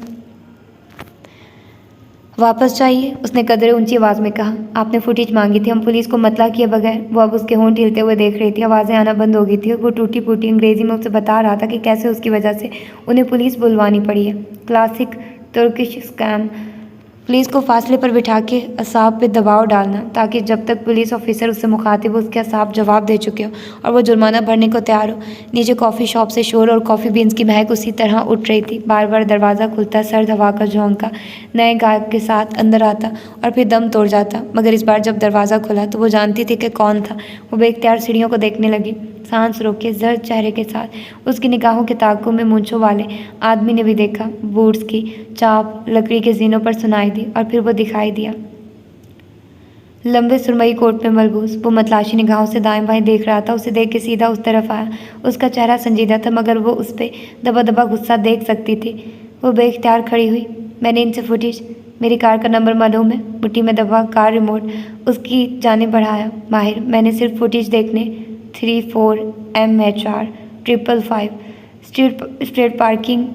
वापस चाहिए, उसने कदरे ऊंची आवाज़ में कहा। आपने फुटेज मांगी थी, हम पुलिस को मतला किए बगैर। वो अब उसके होंठ हिलते हुए देख रही थी। आवाज़ें आना बंद हो गई थी और वो टूटी फूटी अंग्रेज़ी में उसे बता रहा था कि कैसे उसकी वजह से उन्हें पुलिस बुलवानी पड़ी है। Classic Turkish scam. पुलिस को फासले पर बिठा के असाब पे दबाव डालना ताकि जब तक पुलिस ऑफिसर उससे मुखातिब हो उसके असाब जवाब दे चुके हो और वो जुर्माना भरने को तैयार हो। नीचे कॉफ़ी शॉप से शोर और कॉफ़ी बीन्स की महक उसी तरह उठ रही थी। बार बार दरवाज़ा खुलता, सर्द हवा का झोंका नए गायक के साथ अंदर आता और फिर दम तोड़ जाता। मगर इस बार जब दरवाज़ा खुला तो वो जानती थी कि कौन था। वो बेख्तियार सीढ़ियों को देखने लगी, सांस रोके जर्द चेहरे के साथ। उसकी निगाहों के ताकों में मूंछों वाले आदमी ने भी देखा। बूट्स की चाप लकड़ी के जीनों पर सुनाई दी और फिर वो दिखाई दिया, लंबे सुरमई कोट में मलबूस। वो मतलाशी निगाहों से दाएं बाएं देख रहा था। उसे देख के सीधा उस तरफ आया। उसका चेहरा संजीदा था, मगर वो उस पर दबा दबा गुस्सा देख सकती थी। वो बेख्तियार खड़ी हुई। मैंने इनसे फुटेज मेरी कार का नंबर मालूम है? मुट्ठी में दबा कार रिमोट उसकी जाने बढ़ाया। माहिर, मैंने सिर्फ फुटेज देखने 34 MHR 555 street parking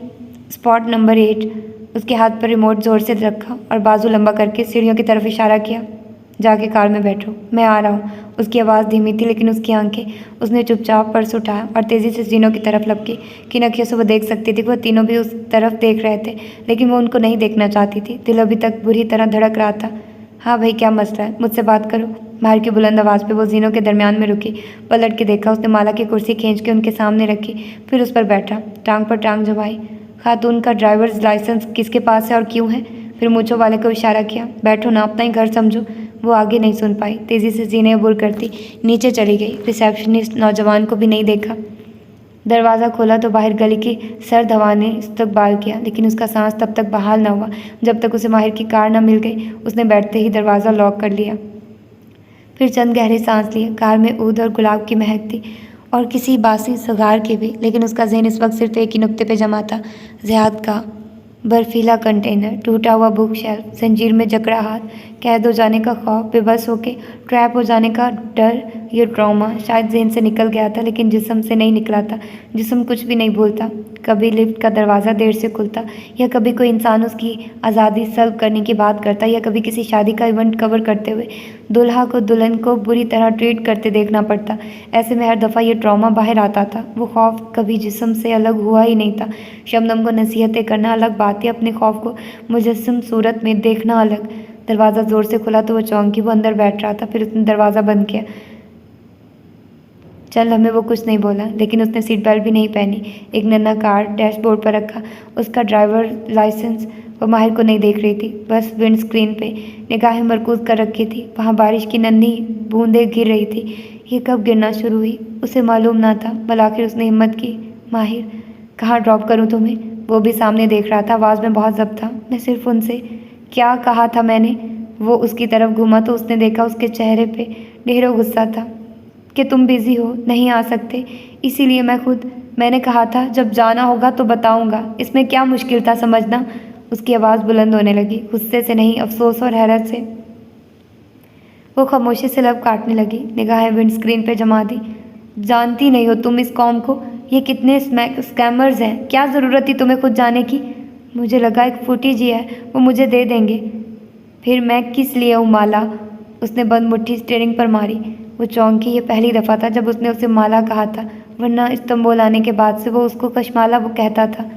spot number 8। उसके हाथ पर रिमोट ज़ोर से रखा और बाजू लंबा करके सीढ़ियों की तरफ इशारा किया। जाके कार में बैठो, मैं आ रहा हूँ। उसकी आवाज़ धीमी थी लेकिन उसकी आंखें। उसने चुपचाप पर्स उठाया और तेज़ी से जीनों की तरफ लपकी। किन अखियों से वो देख सकती थी, वह तीनों भी उस तरफ देख रहे थे, लेकिन वो उनको नहीं देखना चाहती थी। दिल अभी तक बुरी तरह धड़क रहा था। हाँ भाई, क्या मसला है? मुझसे बात करो। माहिर की बुलंद आवाज़ पे वो जीनों के दरमियान में रुकी। पलट के देखा, उसने माला की कुर्सी खींच के उनके सामने रखी, फिर उस पर बैठा, टांग पर टांग जमाई। खातून का ड्राइवर्स लाइसेंस किसके पास है और क्यों है? फिर मूंछों वाले को इशारा किया। बैठो ना, अपना ही घर समझो। वो आगे नहीं सुन पाई। तेज़ी से जीने अबूर करती नीचे चली गई। रिसेप्शनिस्ट नौजवान को भी नहीं देखा। दरवाज़ा खोला तो बाहर गली की सर्द हवा ने इस्तकबाल किया, लेकिन उसका सांस तब तक बहाल न हुआ जब तक उसे माहिर की कार न मिल गई। उसने बैठते ही दरवाज़ा लॉक कर लिया, फिर चंद गहरे सांस लिए। कार में ऊद और गुलाब की महक थी और किसी बासी सुगार की भी, लेकिन उसका ज़हन इस वक्त सिर्फ एक ही नुक्ते पे जमा था। ज़ियाद का बर्फीला कंटेनर, टूटा हुआ बुक शेल्फ, जंजीर में जकड़ा हाथ, कैद हो जाने का खौफ, बेबस होके ट्रैप हो जाने का डर। ये ट्रॉमा शायद ज़हन से निकल गया था, लेकिन जिस्म से नहीं निकला था। जिस्म कुछ भी नहीं भूलता। कभी लिफ्ट का दरवाज़ा देर से खुलता, या कभी कोई इंसान उसकी आज़ादी सल्ब करने की बात करता, या कभी किसी शादी का इवेंट कवर करते हुए दुल्हा को दुल्हन को बुरी तरह ट्रीट करते देखना पड़ता। ऐसे में हर दफ़ा ये ट्रॉमा बाहर आता था। वो खौफ कभी जिस्म से अलग हुआ ही नहीं था। शबनम को नसीहतें करना अलग बात है, अपने खौफ को मुजस्सम सूरत में देखना अलग। दरवाज़ा ज़ोर से खुला तो वो चौंकी। वो अंदर बैठ रहा था, फिर उसने दरवाज़ा बंद किया। चल हमें वो कुछ नहीं बोला, लेकिन उसने सीट बेल्ट भी नहीं पहनी। एक नन्हा कार डैशबोर्ड पर रखा, उसका ड्राइवर लाइसेंस। वो माहिर को नहीं देख रही थी, बस विंड स्क्रीन पे निगाहें मरकूज कर रखी थी। वहाँ बारिश की नन्ही बूंदें गिर रही थी। ये कब गिरना शुरू हुई उसे मालूम ना था, बल आखिर उसने हिम्मत की। माहिर, कहाँ ड्रॉप करूँ तुम्हें? वो भी सामने देख रहा था, आवाज़ में बहुत जब्त था। मैं सिर्फ उनसे क्या कहा था मैंने? वो उसकी तरफ घूमा तो उसने देखा उसके चेहरे पे ढेरों गुस्सा था कि तुम बिज़ी हो, नहीं आ सकते, इसीलिए मैंने कहा था जब जाना होगा तो बताऊंगा। इसमें क्या मुश्किल था समझना? उसकी आवाज़ बुलंद होने लगी, गुस्से से नहीं, अफसोस और हैरत से। वो खामोशी से लब काटने लगी, निगाहें विंड स्क्रीन पे जमा दी। जानती नहीं हो तुम इस कौम को? ये कितने स्कैमर्स हैं, क्या ज़रूरत थी तुम्हें खुद जाने की? मुझे लगा एक फुटेज ही है, वो मुझे दे देंगे। फिर मैं किस लिए हूँ माला? उसने बंद मुट्ठी स्टीयरिंग पर मारी। वो चौंकी। ये पहली दफ़ा था जब उसने उसे माला कहा था, वरना इस्तांबुल आने के बाद से वो उसको कशमाला वो कहता था।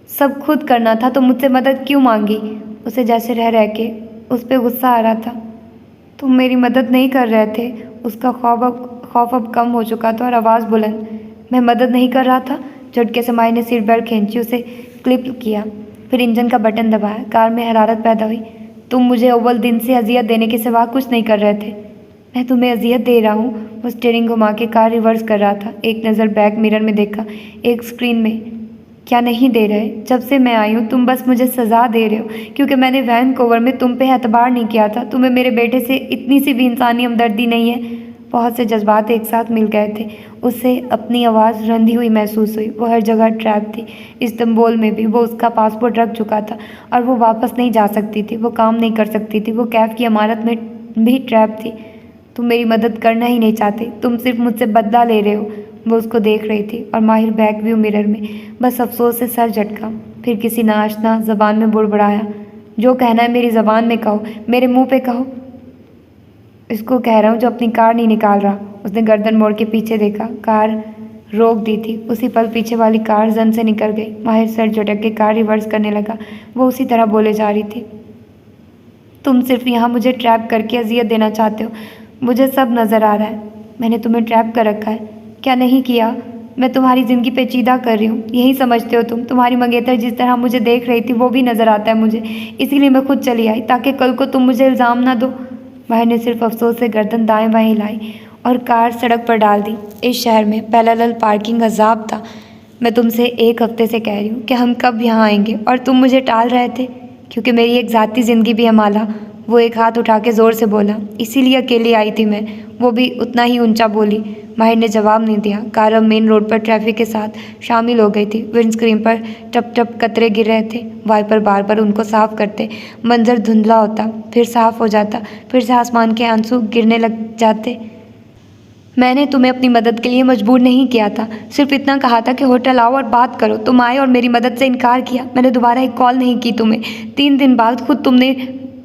सब खुद करना था तो मुझसे मदद क्यों मांगी? उसे जैसे रह रह के उस पर गुस्सा आ रहा था। तुम मेरी मदद नहीं कर रहे थे। उसका खौफ अब कम हो चुका था और आवाज़ बुलंद। मैं मदद नहीं कर रहा था? झटके से माई ने सीट बेल्ट खींची, उसे क्लिप किया, फिर इंजन का बटन दबाया। कार में हरारत पैदा हुई। तुम मुझे अव्वल दिन से अजियत देने के सिवा कुछ नहीं कर रहे थे। मैं तुम्हें अजियत दे रहा हूँ? वो स्टीयरिंग घुमा के कार रिवर्स कर रहा था। एक नज़र बैक मिरर में देखा, एक स्क्रीन में। क्या नहीं दे रहे? जब से मैं आई हूँ तुम बस मुझे सज़ा दे रहे हो, क्योंकि मैंने वैनकूवर में तुम पे एतबार नहीं किया था। तुम्हें मेरे बेटे से इतनी सी भी इंसानी हमदर्दी नहीं है। बहुत से जज्बात एक साथ मिल गए थे। उसे अपनी आवाज़ रंधी हुई महसूस हुई। वो हर जगह ट्रैप थी। इस्तांबुल में भी वो उसका पासपोर्ट रख चुका था और वो वापस नहीं जा सकती थी। वो काम नहीं कर सकती थी। वो कैफ की इमारत में भी ट्रैप थी। तुम मेरी मदद करना ही नहीं चाहते, तुम सिर्फ मुझसे बदला ले रहे हो। वो उसको देख रही थी और माहिर बैक व्यू मिरर में बस अफसोस से सर झटका, फिर किसी नाआशना ज़बान में बुड़बुड़ाया। जो कहना है मेरी ज़बान में कहो, मेरे मुंह पे कहो। इसको कह रहा हूँ जो अपनी कार नहीं निकाल रहा। उसने गर्दन मोड़ के पीछे देखा। कार रोक दी थी। उसी पल पीछे वाली कार जन से निकल गई। माहिर सर झटक के कार रिवर्स करने लगा। वो उसी तरह बोले जा रही थी। तुम सिर्फ यहाँ मुझे ट्रैप करके अजियत देना चाहते हो। मुझे सब नज़र आ रहा है। मैंने तुम्हें ट्रैप कर रखा है। क्या नहीं किया? मैं तुम्हारी ज़िंदगी पेचीदा कर रही हूँ, यही समझते हो तुम? तुम्हारी मंगेतर जिस तरह मुझे देख रही थी वो भी नज़र आता है मुझे, इसीलिए मैं खुद चली आई ताकि कल को तुम मुझे इल्ज़ाम ना दो। माहिर ने सिर्फ अफसोस से गर्दन दाएं बाएं हिलाई और कार सड़क पर डाल दी। इस शहर में पैरेलल पार्किंग अजाब था। मैं तुमसे 1 हफ्ते से कह रही हूँ कि हम कब यहाँ आएंगे और तुम मुझे टाल रहे थे, क्योंकि मेरी एक ज़ाती ज़िंदगी भी है माला। वो एक हाथ उठा के ज़ोर से बोला, इसीलिए अकेली आई थी मैं, वो भी उतना ही ऊंचा बोली। माहिर ने जवाब नहीं दिया। कार अब मेन रोड पर ट्रैफिक के साथ शामिल हो गई थी। विंडस्क्रीन पर टप टप कतरे गिर रहे थे। वाइपर बार बार उनको साफ करते। मंजर धुंधला होता, फिर साफ हो जाता, फिर से आसमान के आंसू गिरने लग जाते। मैंने तुम्हें अपनी मदद के लिए मजबूर नहीं किया था, सिर्फ इतना कहा था कि होटल आओ और बात करो। तुम आए और मेरी मदद से इनकार किया। मैंने दोबारा एक कॉल नहीं की तुम्हें। 3 दिन बाद खुद तुमने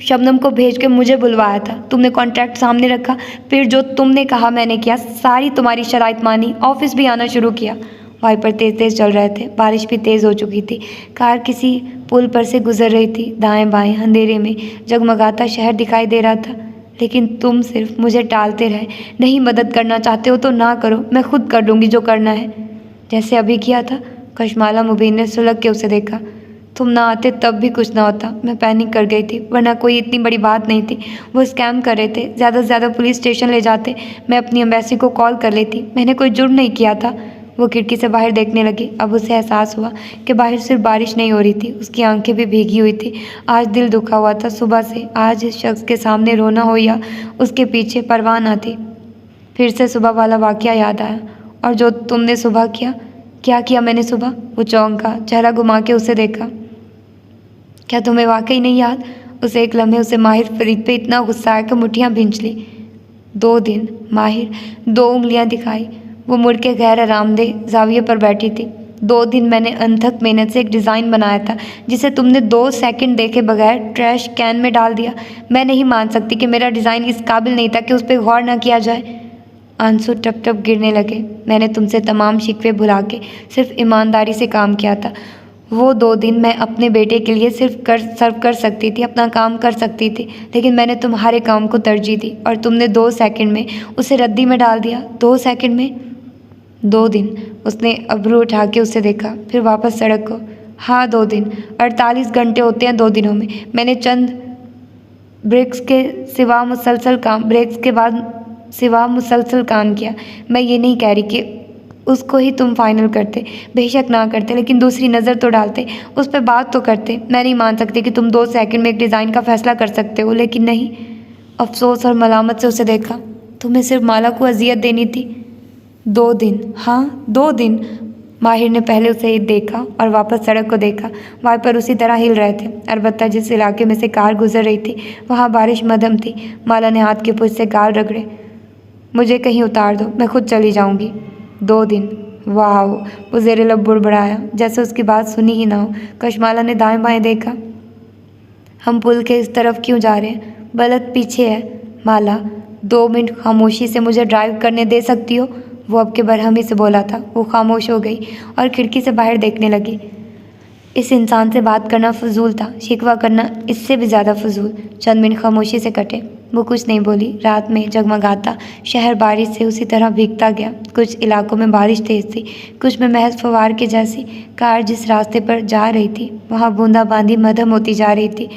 शबनम को भेज के मुझे बुलवाया था। तुमने कॉन्ट्रैक्ट सामने रखा, फिर जो तुमने कहा मैंने किया। सारी तुम्हारी शराइत मानी, ऑफिस भी आना शुरू किया। वाइपर तेज तेज चल रहे थे। बारिश भी तेज हो चुकी थी। कार किसी पुल पर से गुजर रही थी। दाएं बाएं अंधेरे में जगमगाता शहर दिखाई दे रहा था। लेकिन तुम सिर्फ मुझे टालते रहे। नहीं मदद करना चाहते हो तो ना करो, मैं खुद कर लूँगी जो करना है, जैसे अभी किया था। कशमाला मुबीन ने सुलग के उसे देखा। तुम ना आते तब भी कुछ ना होता। मैं पैनिक कर गई थी, वरना कोई इतनी बड़ी बात नहीं थी। वो स्कैम कर रहे थे, ज़्यादा से ज़्यादा पुलिस स्टेशन ले जाते। मैं अपनी एम्बेसी को कॉल कर लेती। मैंने कोई जुर्म नहीं किया था। वो खिड़की से बाहर देखने लगी। अब उसे एहसास हुआ कि बाहर सिर्फ बारिश नहीं हो रही थी, उसकी आंखें भी भीगी हुई थी। आज दिल दुखा हुआ था सुबह से। आज इस शख्स के सामने रोना हो या उसके पीछे परवाह ना थी। फिर से सुबह वाला वाक़या याद आया। और जो तुमने सुबह किया। क्या किया मैंने सुबह? वो चौंका, चेहरा घुमा के उसे देखा। क्या तुम्हें वाकई नहीं याद? उसे एक लम्हे उसे माहिर फरीद पे इतना गुस्सा आया कि मुठ्ठियाँ भींच ली। 2 दिन। माहिर 2 उंगलियाँ दिखाई। वो मुड़ के गैर आरामदेह जाविये पर बैठी थी। 2 दिन मैंने अनथक मेहनत से एक डिज़ाइन बनाया था, जिसे तुमने 2 सेकंड देखे बगैर ट्रैश कैन में डाल दिया। मैं नहीं मान सकती कि मेरा डिज़ाइन इस काबिल नहीं था कि उस पर गौर न किया जाए। आंसू टप टप गिरने लगे। मैंने तुमसे तमाम शिकवे भुला के सिर्फ ईमानदारी से काम किया था। वो 2 दिन मैं अपने बेटे के लिए सिर्फ सर्व कर सकती थी, अपना काम कर सकती थी, लेकिन मैंने तुम्हारे काम को तरजीह दी और तुमने 2 सेकंड में उसे रद्दी में डाल दिया। 2 सेकंड में। 2 दिन। उसने अबरू उठा के उसे देखा, फिर वापस सड़क को। हाँ 2 दिन। 48 घंटे होते हैं 2 दिनों में। मैंने चंद ब्रेक्स के बाद सिवा मुसलसल काम किया। मैं ये नहीं कह रही कि उसको ही तुम फाइनल करते, बेशक ना करते, लेकिन दूसरी नज़र तो डालते, उस पर बात तो करते। मैं नहीं मान सकती कि तुम 2 सेकंड में एक डिज़ाइन का फ़ैसला कर सकते हो, लेकिन नहीं। अफसोस और मलामत से उसे देखा। तुम्हें सिर्फ माला को अजियत देनी थी। 2 दिन। हाँ 2 दिन। माहिर ने पहले उसे देखा और वापस सड़क को देखा। वाइपर उसी तरह हिल रहे थे। अलबत्ता जिस इलाके में से कार गुजर रही थी वहाँ बारिश मध्यम थी। माला ने हाथ के पुछ से गाल रगड़े। मुझे कहीं उतार दो, मैं खुद चली जाऊँगी। 2 दिन। वाह। वो ज़ेरे लब बुड़बड़ाया, जैसे उसकी बात सुनी ही ना हो। कशमाला ने दाएं बाएं देखा। हम पुल के इस तरफ क्यों जा रहे हैं? बलद पीछे है। माला 2 मिनट खामोशी से मुझे ड्राइव करने दे सकती हो? वो अब के बरहमी से बोला था। वो खामोश हो गई और खिड़की से बाहर देखने लगी। इस इंसान से बात करना फजूल था, शिकवा करना इससे भी ज़्यादा फजूल। चंद मिनट खामोशी से कटे। वो कुछ नहीं बोली। रात में जगमगाता शहर बारिश से उसी तरह भीगता गया। कुछ इलाकों में बारिश तेज थी, कुछ में महज फवार के जैसी। कार जिस रास्ते पर जा रही थी वहाँ बूंदाबांदी मध्यम होती जा रही थी।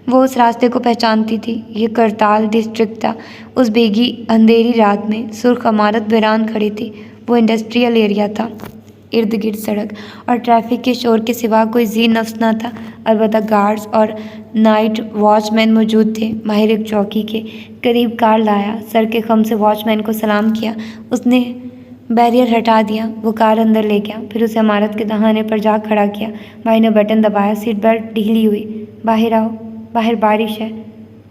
वो उस रास्ते को पहचानती थी। ये करताल डिस्ट्रिक्ट था। उस भीगी अंधेरी रात में सुर्ख इमारत वीरान खड़ी थी। वो इंडस्ट्रियल एरिया था। इर्द गिर्द सड़क और ट्रैफिक के शोर के सिवा कोई जी नफ्स न था। अलबत्ता गार्ड्स और नाइट वॉचमैन मौजूद थे। माहिर एक चौकी के करीब कार लाया, सर के खम से वॉचमैन को सलाम किया। उसने बैरियर हटा दिया। वो कार अंदर ले गया, फिर उसे इमारत के दहाने पर जा खड़ा किया। माहिर ने बटन दबाया। सीट बेल्ट ढीली हुई। बाहर आओ, बाहर बारिश है।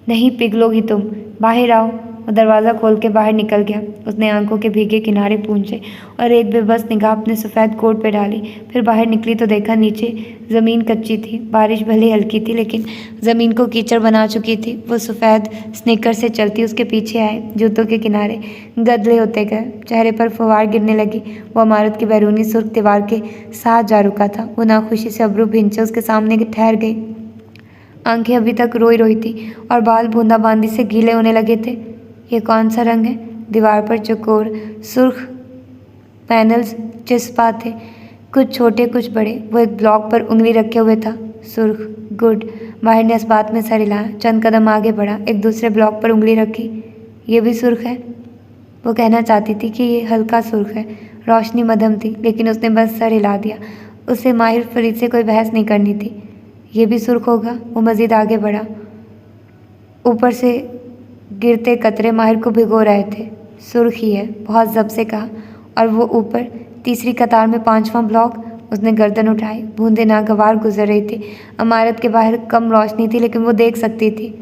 नहीं पिघलोगी तुम, बाहर आओ। वो दरवाज़ा खोल के बाहर निकल गया। उसने आंखों के भीगे किनारे पूंछे और एक बेबस निगाह अपने सफ़ेद कोट पे डाली। फिर बाहर निकली तो देखा नीचे ज़मीन कच्ची थी। बारिश भले हल्की थी लेकिन ज़मीन को कीचड़ बना चुकी थी। वो सफ़ेद स्नीकर से चलती उसके पीछे आए। जूतों के किनारे गदले होते गए। चेहरे पर फुहार गिरने लगी। वो इमारत की बैरूनी सुर्ख दीवार के साथ जा रुका था। वो नाखुशी से अबरू भींचे उसके सामने ठहर गई। आंखें अभी तक रोई रोई थी और बाल बूंदाबांदी से गीले होने लगे थे। ये कौन सा रंग है? दीवार पर चकोर सुर्ख पैनल्स चिस्पा थे, कुछ छोटे कुछ बड़े। वो एक ब्लॉक पर उंगली रखे हुए था। सुर्ख। गुड। माहिर ने इस बात में सर हिलाया। चंद कदम आगे बढ़ा। एक दूसरे ब्लॉक पर उंगली रखी। ये भी सुर्ख है? वो कहना चाहती थी कि ये हल्का सुर्ख है। रोशनी मध्यम थी, लेकिन उसने बस सर हिला दिया। उसे माहिर फरीद से कोई बहस नहीं करनी थी। ये भी सुर्ख होगा? वो मज़ीद आगे बढ़ा। ऊपर से गिरते कतरे माहिर को भिगो रहे थे। सुर्खी है, बहुत जब से कहा। और वो ऊपर तीसरी कतार में 5वां ब्लॉक। उसने गर्दन उठाई। बूंदें नागवार गुजर रही थी। इमारत के बाहर कम रोशनी थी, लेकिन वो देख सकती थी।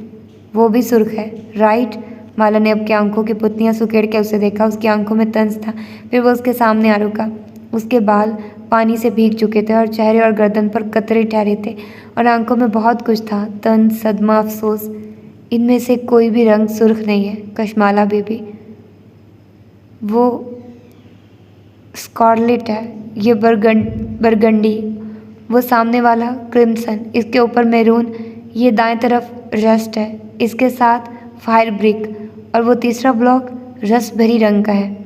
वो भी सुर्ख है, राइट? माला ने अब की आंखों की पुतलियां सुकेड़ के उसे देखा। उसकी आंखों में तंज था। फिर वो उसके सामने आ रुका। उसके बाल पानी से भीग चुके थे और चेहरे और गर्दन पर कतरे ठहरे थे और आंखों में बहुत कुछ था, तंज, सदमा, अफसोस। इनमें से कोई भी रंग सुर्ख नहीं है कशमाला बेबी। वो स्कारलेट है, ये बरगंडी, वो सामने वाला क्रिम्सन, इसके ऊपर मैरून, ये दाएं तरफ रस्ट है, इसके साथ फायर ब्रिक, और वो तीसरा ब्लॉक रस भरी रंग का है।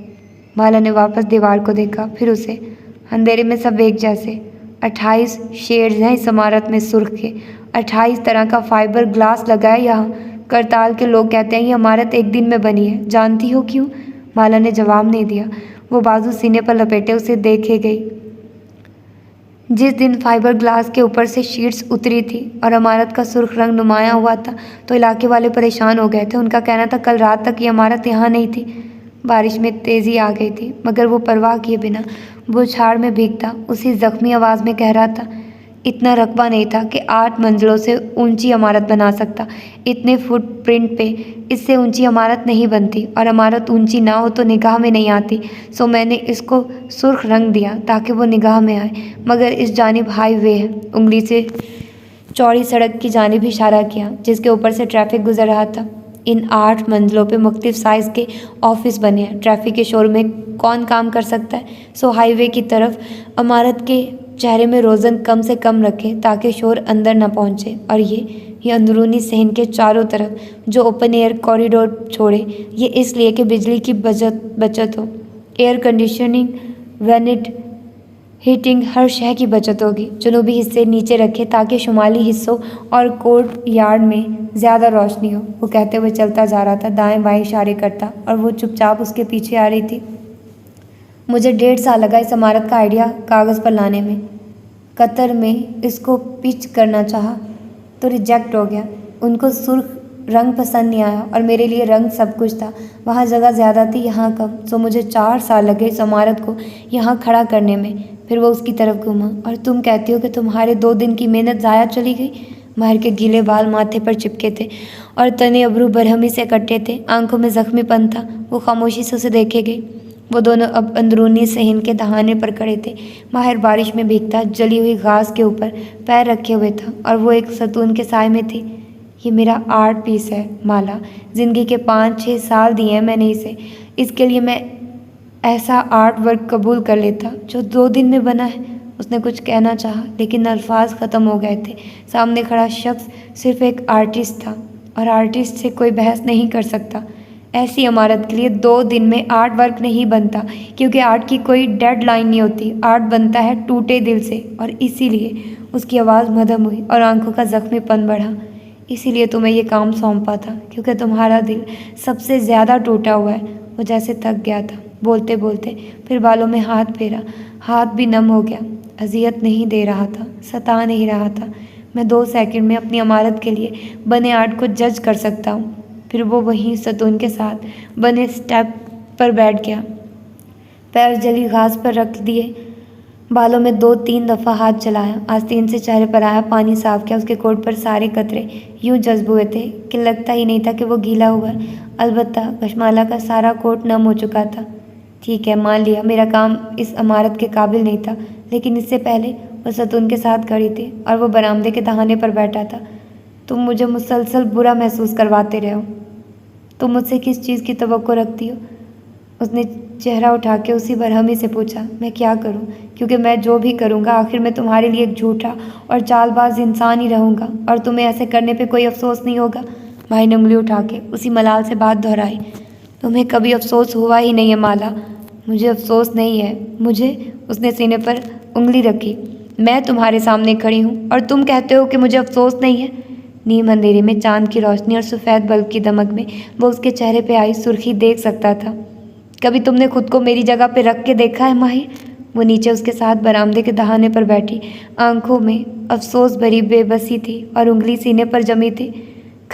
माला ने वापस दीवार को देखा, फिर उसे। अंधेरे में सब एक जैसे। 28 शेड्स हैं इस इमारत में सुर्ख के। 28 तरह का फाइबर ग्लास लगा है यहाँ। करताल के लोग कहते हैं ये इमारत एक दिन में बनी है। जानती हो क्यों? माला ने जवाब नहीं दिया। वो बाजू सीने पर लपेटे उसे देखे गई। जिस दिन फाइबर ग्लास के ऊपर से शीट्स उतरी थी और इमारत का सुर्ख रंग नुमाया हुआ था तो इलाके वाले परेशान हो गए थे। उनका कहना था कल रात तक ये इमारत यहाँ नहीं थी। बारिश में तेज़ी आ गई थी, मगर वो परवाह किए बिना बौछार में भीगता उसी जख्मी आवाज़ में कह रहा था, इतना रकबा नहीं था कि 8 मंजिलों से ऊंची इमारत बना सकता। इतने फुटप्रिंट पे इससे ऊंची इमारत नहीं बनती, और इमारत ऊंची ना हो तो निगाह में नहीं आती। सो मैंने इसको सुर्ख रंग दिया ताकि वो निगाह में आए। मगर इस जानिब हाईवे है। उंगली से चौड़ी सड़क की जानिब इशारा किया जिसके ऊपर से ट्रैफिक गुजर रहा था। इन 8 मंजिलों पे मुख्तलिफ साइज़ के ऑफिस बने हैं। ट्रैफिक के शोर में कौन काम कर सकता है? सो हाईवे की तरफ इमारत के चेहरे में रोज़न कम से कम रखें ताकि शोर अंदर न पहुंचे। और ये अंदरूनी सहन के चारों तरफ जो ओपन एयर कॉरिडोर छोड़े, ये इसलिए कि बिजली की बचत हो। एयर कंडीशनिंग, वेनेट हीटिंग, हर शय की बचत होगी। जनूबी हिस्से नीचे रखे ताकि शुमाली हिस्सों और कोर्ट यार्ड में ज़्यादा रोशनी हो। वो कहते हुए चलता जा रहा था, दाएं बाएं इशारे करता, और वो चुपचाप उसके पीछे आ रही थी। मुझे 1.5 साल लगा इस इमारत का आइडिया कागज़ पर लाने में। कतर में इसको पिच करना चाहा तो रिजेक्ट हो गया। उनको सुर्ख रंग पसंद नहीं आया और मेरे लिए रंग सब कुछ था। वहाँ जगह ज़्यादा थी, यहाँ कम। सो मुझे 4 साल लगे इस इमारत को यहाँ खड़ा करने में। फिर वो उसकी तरफ घूमा। और तुम कहती हो कि तुम्हारे 2 दिन की मेहनत ज़ाया चली गई? माहिर के गीले बाल माथे पर चिपके थे और तने अबरू बरहमी से कटे थे। आंखों में जख्मीपन था। वो खामोशी से उसे देखे गई। वो दोनों अब अंदरूनी सहन के दहाने पर खड़े थे। माहिर बारिश में भीगता जली हुई घास के ऊपर पैर रखे हुए था और वो एक सतून के साए में थी। ये मेरा आर्ट पीस है माला। ज़िंदगी के 5-6 साल दिए हैं मैंने इसे। इसके लिए मैं ऐसा आर्ट वर्क कबूल कर लेता जो 2 दिन में बना है। उसने कुछ कहना चाहा, लेकिन अल्फाज ख़त्म हो गए थे। सामने खड़ा शख्स सिर्फ एक आर्टिस्ट था और आर्टिस्ट से कोई बहस नहीं कर सकता। ऐसी इमारत के लिए 2 दिन में आर्ट वर्क नहीं बनता, क्योंकि आर्ट की कोई डेडलाइन नहीं होती। आर्ट बनता है टूटे दिल से। और इसीलिए उसकी आवाज़ मधम हुई और आंखों का जख्मीपन बढ़ा। इसीलिए तुम्हें ये काम सौंपा था, क्योंकि तुम्हारा दिल सबसे ज़्यादा टूटा हुआ है। वो जैसे थक गया था बोलते बोलते, फिर बालों में हाथ फेरा। हाथ भी नम हो गया। अजियत नहीं दे रहा था, सता नहीं रहा था। मैं 2 सेकंड में अपनी इमारत के लिए बने आर्ट को जज कर सकता हूँ। फिर वो वहीं सतून के साथ बने स्टेप पर बैठ गया, पैर जली घास पर रख दिए, बालों में 2-3 दफ़ा हाथ चलाया। आस्तीन से चेहरे पर आया, पानी साफ किया। उसके कोट पर सारे कतरे यूं जज्ब हुए थे कि लगता ही नहीं था कि वो गीला हुआ है। अलबत्ता कशमाला का सारा कोट नम हो चुका था। ठीक है, मान लिया मेरा काम इस इमारत के काबिल नहीं था, लेकिन इससे पहले वो सतून के साथ खड़ी थी और वो बरामदे के दहाने पर बैठा था। तुम मुझे मुसलसल बुरा महसूस करवाते रहे हो। तुम मुझसे किस चीज़ की तवक्को रखती हो? उसने चेहरा उठा के उसी बरहमी से पूछा। मैं क्या करूं? क्योंकि मैं जो भी करूंगा आखिर में तुम्हारे लिए एक झूठा और चालबाज इंसान ही रहूंगा, और तुम्हें ऐसे करने पे कोई अफसोस नहीं होगा। भाई ने उंगली उठा के उसी मलाल से बात दोहराई। तुम्हें कभी अफसोस हुआ ही नहीं है माला। मुझे अफसोस नहीं है, मुझे। उसने सीने पर उंगली रखी। मैं तुम्हारे सामने खड़ी हूँ और तुम कहते हो कि मुझे अफसोस नहीं है। नीम अंधेरे में चांद की रोशनी और सफ़ेद बल्ब की दमक में वो उसके चेहरे पे आई सुर्खी देख सकता था। कभी तुमने खुद को मेरी जगह पे रख के देखा है माहिर? वो नीचे उसके साथ बरामदे के दहाने पर बैठी, आंखों में अफसोस भरी बेबसी थी और उंगली सीने पर जमी थी।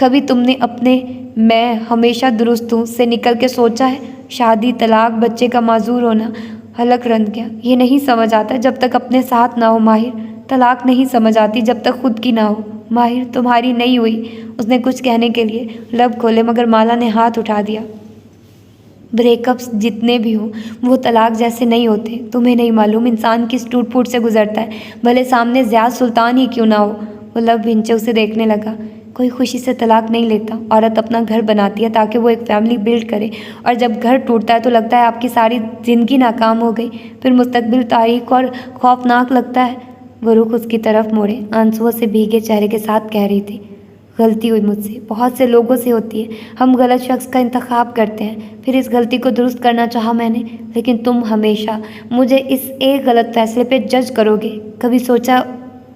कभी तुमने अपने मैं हमेशा दुरुस्त हूँ से निकल के सोचा है? शादी, तलाक, बच्चे का माजूर होना हलक रन गया। ये नहीं समझ आता जब तक अपने साथ ना हो माहिर। तलाक नहीं समझ आती जब तक खुद की ना हो माहिर। तुम्हारी नहीं हुई। उसने कुछ कहने के लिए लब खोले मगर माला ने हाथ उठा दिया। ब्रेकअप्स जितने भी हों वो तलाक जैसे नहीं होते। तुम्हें नहीं मालूम इंसान किस टूट फूट से गुजरता है, भले सामने ज़ियाद सुल्तान ही क्यों ना हो। वो लब भिंचे उसे देखने लगा। कोई खुशी से तलाक नहीं लेता। औरत अपना घर बनाती है ताकि वो एक फैमिली बिल्ड करे, और जब घर टूटता है तो लगता है आपकी सारी ज़िंदगी नाकाम हो गई। फिर मुस्तकबिल तारीख और खौफनाक लगता है। वो रुख उसकी तरफ मोड़े, आंसुओं से भीगे चेहरे के साथ कह रही थी, गलती हुई मुझसे, बहुत से लोगों से होती है। हम गलत शख्स का इंतखाब करते हैं, फिर इस गलती को दुरुस्त करना चाहा मैंने, लेकिन तुम हमेशा मुझे इस एक गलत फैसले पे जज करोगे। कभी सोचा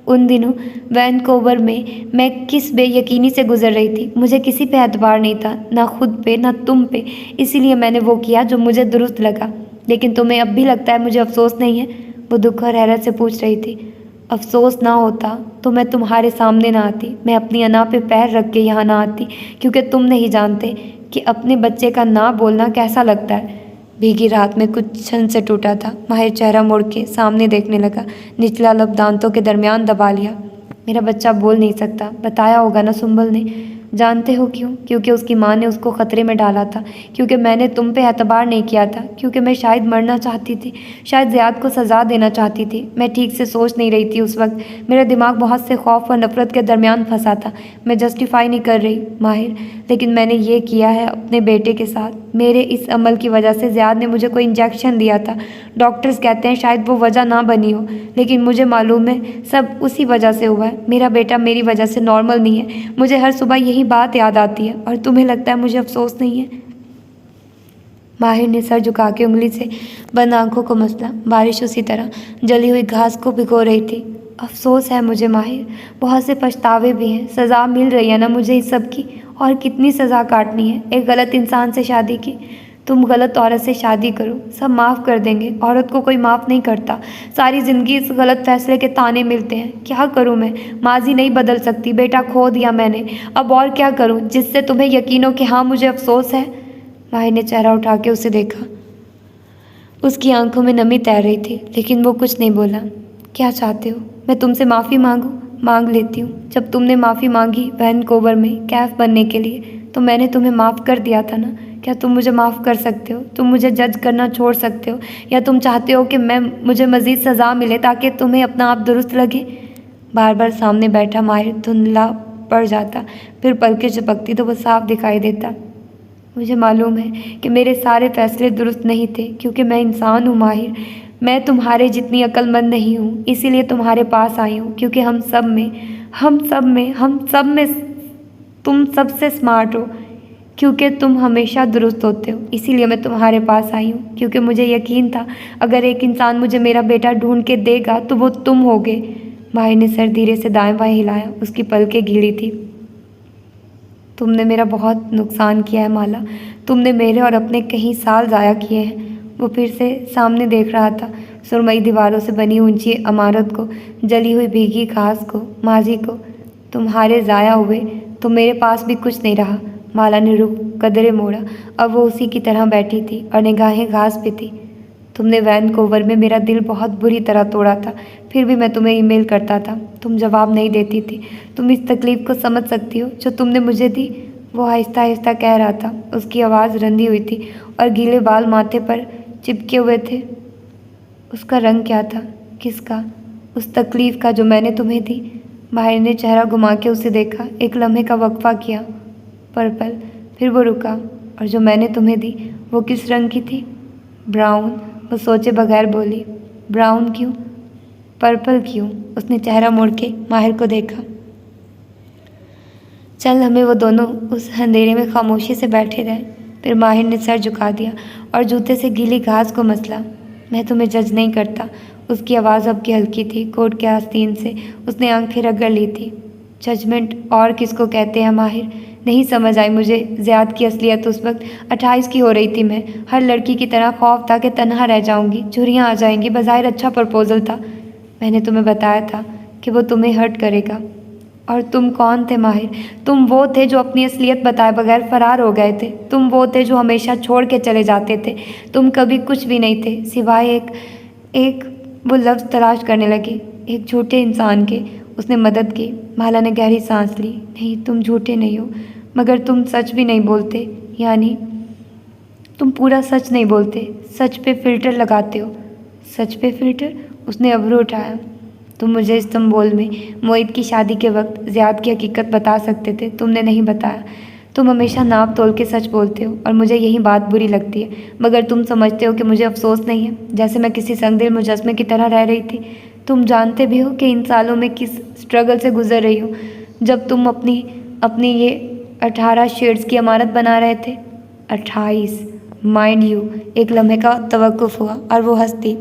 उन दिनों वैनकूवर में मैं किस बेयकीनी से गुजर रही थी। मुझे किसी पे एतबार नहीं था, ना खुद पे ना तुम पे। इसीलिए मैंने वो किया जो मुझे दुरुस्त लगा। लेकिन तुम्हें अब भी लगता है मुझे अफसोस नहीं है? वो दुख और हैरत से पूछ रही थी। अफसोस ना होता तो मैं तुम्हारे सामने ना आती, मैं अपनी अना पे पैर रख के यहाँ ना आती, क्योंकि तुम नहीं जानते कि अपने बच्चे का ना बोलना कैसा लगता है। भीगी रात में कुछ क्षण से टूटा था। माहिर चेहरा मोड़ के सामने देखने लगा, निचला लब दांतों के दरमियान दबा लिया। मेरा बच्चा बोल नहीं सकता, बताया होगा ना सुंबल ने। जानते हो क्यों? क्योंकि उसकी माँ ने उसको ख़तरे में डाला था, क्योंकि मैंने तुम पे एतबार नहीं किया था, क्योंकि मैं शायद मरना चाहती थी, शायद ज़ियाद को सज़ा देना चाहती थी। मैं ठीक से सोच नहीं रही थी उस वक्त। मेरा दिमाग बहुत से खौफ और नफ़रत के दरमियान फंसा था। मैं जस्टिफाई नहीं कर रही माहिर, लेकिन मैंने ये किया है अपने बेटे के साथ। मेरे इस अमल की वजह से ज़ियाद ने मुझे कोई इंजेक्शन दिया था। डॉक्टर्स कहते हैं शायद वो वजह ना बनी हो, लेकिन मुझे मालूम है सब उसी वजह से हुआ है। मेरा बेटा मेरी वजह से नॉर्मल नहीं है। मुझे हर सुबह यही बात याद आती है, और तुम्हें लगता है मुझे अफसोस नहीं है? माहिर ने सर झुका के उंगली से बंद आंखों को मसला। बारिश उसी तरह जली हुई घास को भिगो रही थी। अफसोस है मुझे माहिर, बहुत से पछतावे भी हैं। सज़ा मिल रही है ना मुझे इस सब की, और कितनी सज़ा काटनी है एक गलत इंसान से शादी की। तुम गलत औरत से शादी करो, सब माफ़ कर देंगे। औरत को कोई माफ़ नहीं करता। सारी ज़िंदगी इस गलत फैसले के ताने मिलते हैं। क्या करूं मैं? माजी नहीं बदल सकती, बेटा खो दिया मैंने, अब और क्या करूं जिससे तुम्हें यकीन हो कि हाँ मुझे अफसोस है। माहिर ने चेहरा उठा के उसे देखा। उसकी आंखों में नमी तैर रही थी, लेकिन वो कुछ नहीं बोला। क्या चाहते हो? मैं तुमसे माफ़ी मांगूं? मांग लेती हूँ। जब तुमने माफ़ी मांगी वैनकूवर में कैफ बनने के लिए, तो मैंने तुम्हें माफ़ कर दिया था ना। क्या तुम मुझे माफ़ कर सकते हो? तुम मुझे जज करना छोड़ सकते हो, या तुम चाहते हो कि मुझे मज़ीद सज़ा मिले ताकि तुम्हें अपना आप दुरुस्त लगे? बार बार सामने बैठा माहिर धुंधला पड़ जाता, फिर पलकें झपकती तो वो साफ दिखाई देता। मुझे मालूम है कि मेरे सारे फैसले दुरुस्त नहीं थे, क्योंकि मैं इंसान हूँ माहिर। मैं तुम्हारे जितनी अक्लमंद नहीं हूँ, इसीलिए तुम्हारे पास आई हूँ, क्योंकि हम सब में तुम सबसे स्मार्ट हो, क्योंकि तुम हमेशा दुरुस्त होते हो। इसीलिए मैं तुम्हारे पास आई हूँ, क्योंकि मुझे यकीन था अगर एक इंसान मुझे मेरा बेटा ढूंढ के देगा तो वो तुम होगे। माहिर ने सर धीरे से दाएं बाएं हिलाया, उसकी पलकें गीली थी। तुमने मेरा बहुत नुकसान किया है माला, तुमने मेरे और अपने कई साल ज़ाया किए हैं। वो फिर से सामने देख रहा था, सुरमई दीवारों से बनी ऊंची इमारत को, जली हुई भीगी घास को, माजी को। तुम्हारे ज़ाया हुए तो मेरे पास भी कुछ नहीं रहा। माला ने रुख कदरे मोड़ा। अब वो उसी की तरह बैठी थी और निगाहें घास पे थी। तुमने वैनकूवर में मेरा दिल बहुत बुरी तरह तोड़ा था, फिर भी मैं तुम्हें ईमेल करता था, तुम जवाब नहीं देती थी। तुम इस तकलीफ़ को समझ सकती हो जो तुमने मुझे दी? वो आहिस्ता आहिस्ता कह रहा था। उसकी आवाज़ रंधी हुई थी और गीले बाल माथे पर चिपके हुए थे। उसका रंग क्या था? किसका? उस तकलीफ़ का जो मैंने तुम्हें दी। माहिर ने चेहरा घुमा के उसे देखा, एक लम्हे का वक्फा किया, पर्पल। फिर वो रुका। और जो मैंने तुम्हें दी वो किस रंग की थी? ब्राउन। वो सोचे बगैर बोली। ब्राउन क्यों? पर्पल क्यों? उसने चेहरा मोड़ के माहिर को देखा। चल हमें वो दोनों उस अंधेरे में खामोशी से बैठे रहे। फिर माहिर ने सर झुका दिया और जूते से गीली घास को मसला। मैं तुम्हें जज नहीं करता। उसकी आवाज़ अब की हल्की थी, कोट के आस्तीन से उसने आंखें रगड़ ली थी। जजमेंट और किसको कहते हैं माहिर? नहीं समझ आई मुझे ज़ियाद की असलियत। उस वक्त 28 की हो रही थी मैं। हर लड़की की तरह खौफ था कि तन्हा रह जाऊंगी, झुर्रियाँ आ जाएंगी। बज़ाहिर अच्छा प्रपोज़ल था। मैंने तुम्हें बताया था कि वो तुम्हें हर्ट करेगा। और तुम कौन थे माहिर? तुम वो थे जो अपनी असलियत बताए बगैर फरार हो गए थे। तुम वो थे जो हमेशा छोड़ के चले जाते थे। तुम कभी कुछ भी नहीं थे सिवाय एक वो लफ्ज़ तलाश करने लगी, एक झूठे इंसान के। उसने मदद की। माला ने गहरी सांस ली। नहीं, तुम झूठे नहीं हो, मगर तुम सच भी नहीं बोलते। यानी तुम पूरा सच नहीं बोलते, सच पे फ़िल्टर लगाते हो। सच पे फ़िल्टर? उसने अब्रू उठाया। तुम मुझे इस्तांबुल में मोहित की शादी के वक्त ज़ियाद की हकीकत बता सकते थे, तुमने नहीं बताया। तुम हमेशा नाप तोल के सच बोलते हो और मुझे यही बात बुरी लगती है, मगर तुम समझते हो कि मुझे अफसोस नहीं है, जैसे मैं किसी संगदिल मुजस्मे की तरह रह रही थी। तुम जानते भी हो कि इन सालों में किस स्ट्रगल से गुजर रही हो, जब तुम अपनी ये 18 शेड्स की इमारत बना रहे थे। 28 माइंड यू। एक लम्हे का तवक्कुफ हुआ और वो हंसती।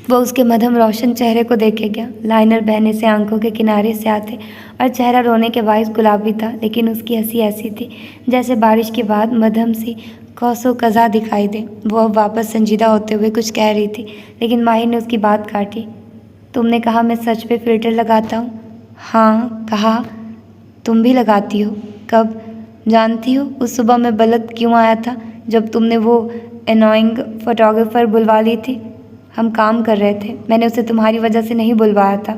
वो उसके मध्यम रोशन चेहरे को देखे गया। लाइनर बहने से आंखों के किनारे से आते और चेहरा रोने के बायस गुलाबी था, लेकिन उसकी हंसी ऐसी थी जैसे बारिश के बाद मध्यम सी कौसो कज़ा दिखाई दे। वो अब वापस संजीदा होते हुए कुछ कह रही थी, लेकिन माहिर ने उसकी बात काटी। तुमने कहा मैं सच पे फ़िल्टर लगाता हूँ? हाँ, कहा। तुम भी लगाती हो? कब? जानती हो उस सुबह मैं बलद क्यों आया था, जब तुमने वो एनोइंग फोटोग्राफर बुलवा ली थी। हम काम कर रहे थे, मैंने उसे तुम्हारी वजह से नहीं बुलवाया था।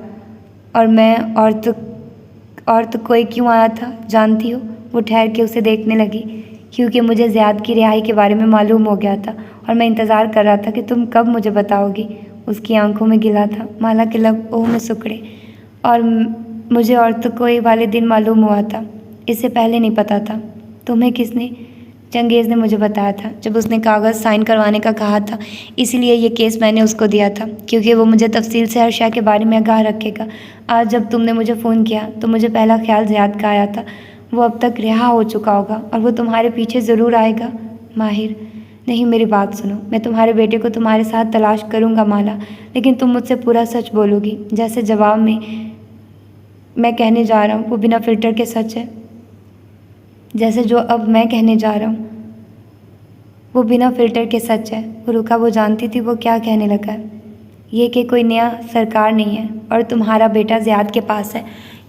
और मैं और तो कोई क्यों आया था जानती हो? वो ठहर के उसे देखने लगी। क्योंकि मुझे ज़ियाद की रिहाई के बारे में मालूम हो गया था और मैं इंतज़ार कर रहा था कि तुम कब मुझे बताओगी। उसकी आंखों में गिला था। माला के लब ओह में सुकड़े। और मुझे और तो कोई वाले दिन मालूम हुआ था, इससे पहले नहीं पता था। तुम्हें किसने? चंगेज़ ने मुझे बताया था, जब उसने कागज़ साइन करवाने का कहा था। इसीलिए ये केस मैंने उसको दिया था, क्योंकि वो मुझे तफसील से हर शय के बारे में आगाह रखेगा। आज जब तुमने मुझे फ़ोन किया तो मुझे पहला ख्याल ज़ियाद का आया था। वो अब तक रिहा हो चुका होगा और वो तुम्हारे पीछे ज़रूर आएगा। माहिर, नहीं, मेरी बात सुनो। मैं तुम्हारे बेटे को तुम्हारे साथ तलाश करूँगा माला, लेकिन तुम मुझसे पूरा सच बोलोगी। जैसे जवाब में मैं कहने जा रहा हूँ वो बिना फ़िल्टर के सच है। जैसे जो अब मैं कहने जा रहा हूँ वो बिना फ़िल्टर के सच है। वो रुका। वो जानती थी वो क्या कहने लगा है। ये कि कोई नया सरकार नहीं है और तुम्हारा बेटा ज़ियाद के पास है।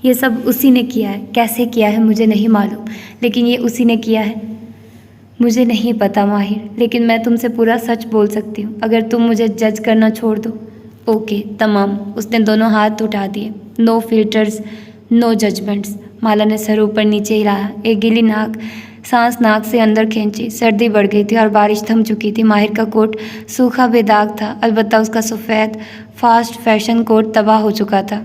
ये सब उसी ने किया है। कैसे किया है मुझे नहीं मालूम, लेकिन ये उसी ने किया है। मुझे नहीं पता माहिर, लेकिन मैं तुमसे पूरा सच बोल सकती हूँ अगर तुम मुझे जज करना छोड़ दो। ओके, तमाम। उसने दोनों हाथ उठा दिए। No filters, no judgments. Mala ने सर ऊपर नीचे हिलाया। एक गीली सांस नाक से अंदर खींची। सर्दी बढ़ गई थी और बारिश थम चुकी थी। माहिर का कोट सूखा बेदाग था, अलबत्ता उसका सफ़ेद फास्ट फैशन कोट तबाह हो चुका था।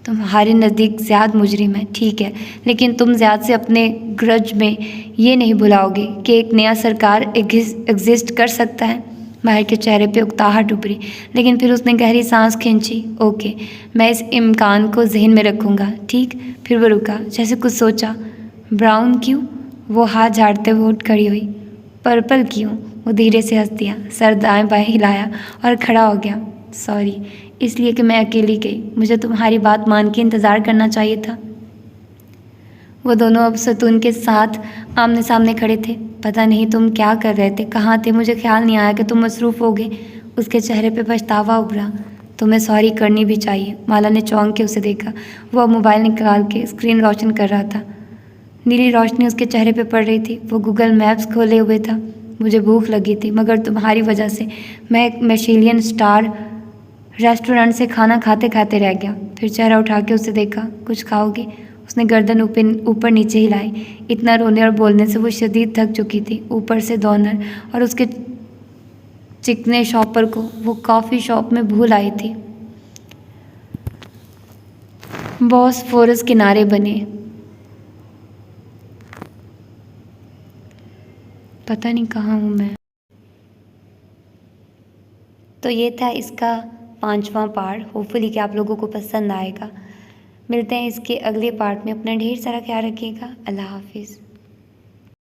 तुम्हारे नज़दीक ज़ियाद मुजरिम है, ठीक है, लेकिन तुम ज़ियाद से अपने ग्रज में ये नहीं भुलाओगे कि एक नया सरकार एग्जिस्ट कर सकता है। माहिर के चेहरे पे उकताहट उभरी, लेकिन फिर उसने गहरी सांस खींची। ओके, मैं इस इम्कान को जहन में रखूँगा, ठीक। फिर वो रुका, जैसे कुछ सोचा। ब्राउन क्यों? वो हाथ झाड़ते हुए उठ खड़ी हुई। पर्पल क्यों? वो धीरे से हंस दिया, सर दाएं बाएं हिलाया और खड़ा हो गया। सॉरी, इसलिए कि मैं अकेली गई। मुझे तुम्हारी बात मान के इंतज़ार करना चाहिए था। वो दोनों अब सतून के साथ आमने सामने खड़े थे। पता नहीं तुम क्या कर रहे थे, कहाँ थे, मुझे ख्याल नहीं आया कि तुम मसरूफ़ हो गए। उसके चेहरे पे पछतावा उभरा। तुम्हें सॉरी करनी भी चाहिए। माला ने चौंक के उसे देखा। वो अब मोबाइल निकाल के स्क्रीन रोशन कर रहा था। नीली रोशनी उसके चेहरे पे पड़ रही थी। वो गूगल मैप्स खोले हुए था। मुझे भूख लगी थी, मगर तुम्हारी वजह से मैं एक मिशेलियन स्टार रेस्टोरेंट से खाना खाते खाते रह गया। फिर चेहरा उठा के उसे देखा। कुछ खाओगी? उसने गर्दन ऊपर नीचे हिलाई। इतना रोने और बोलने से वो शदीद थक चुकी थी। ऊपर से डॉनर और उसके चिकने शॉपर को वो कॉफ़ी शॉप में भूल आई थी। बॉस्फोरस किनारे बने। पता नहीं कहाँ हूँ मैं। तो ये था इसका 5वां पार्ट। होपफुली कि आप लोगों को पसंद आएगा। मिलते हैं इसके अगले पार्ट में। अपना ढेर सारा ख्याल रखिएगा। अल्लाह हाफिज़।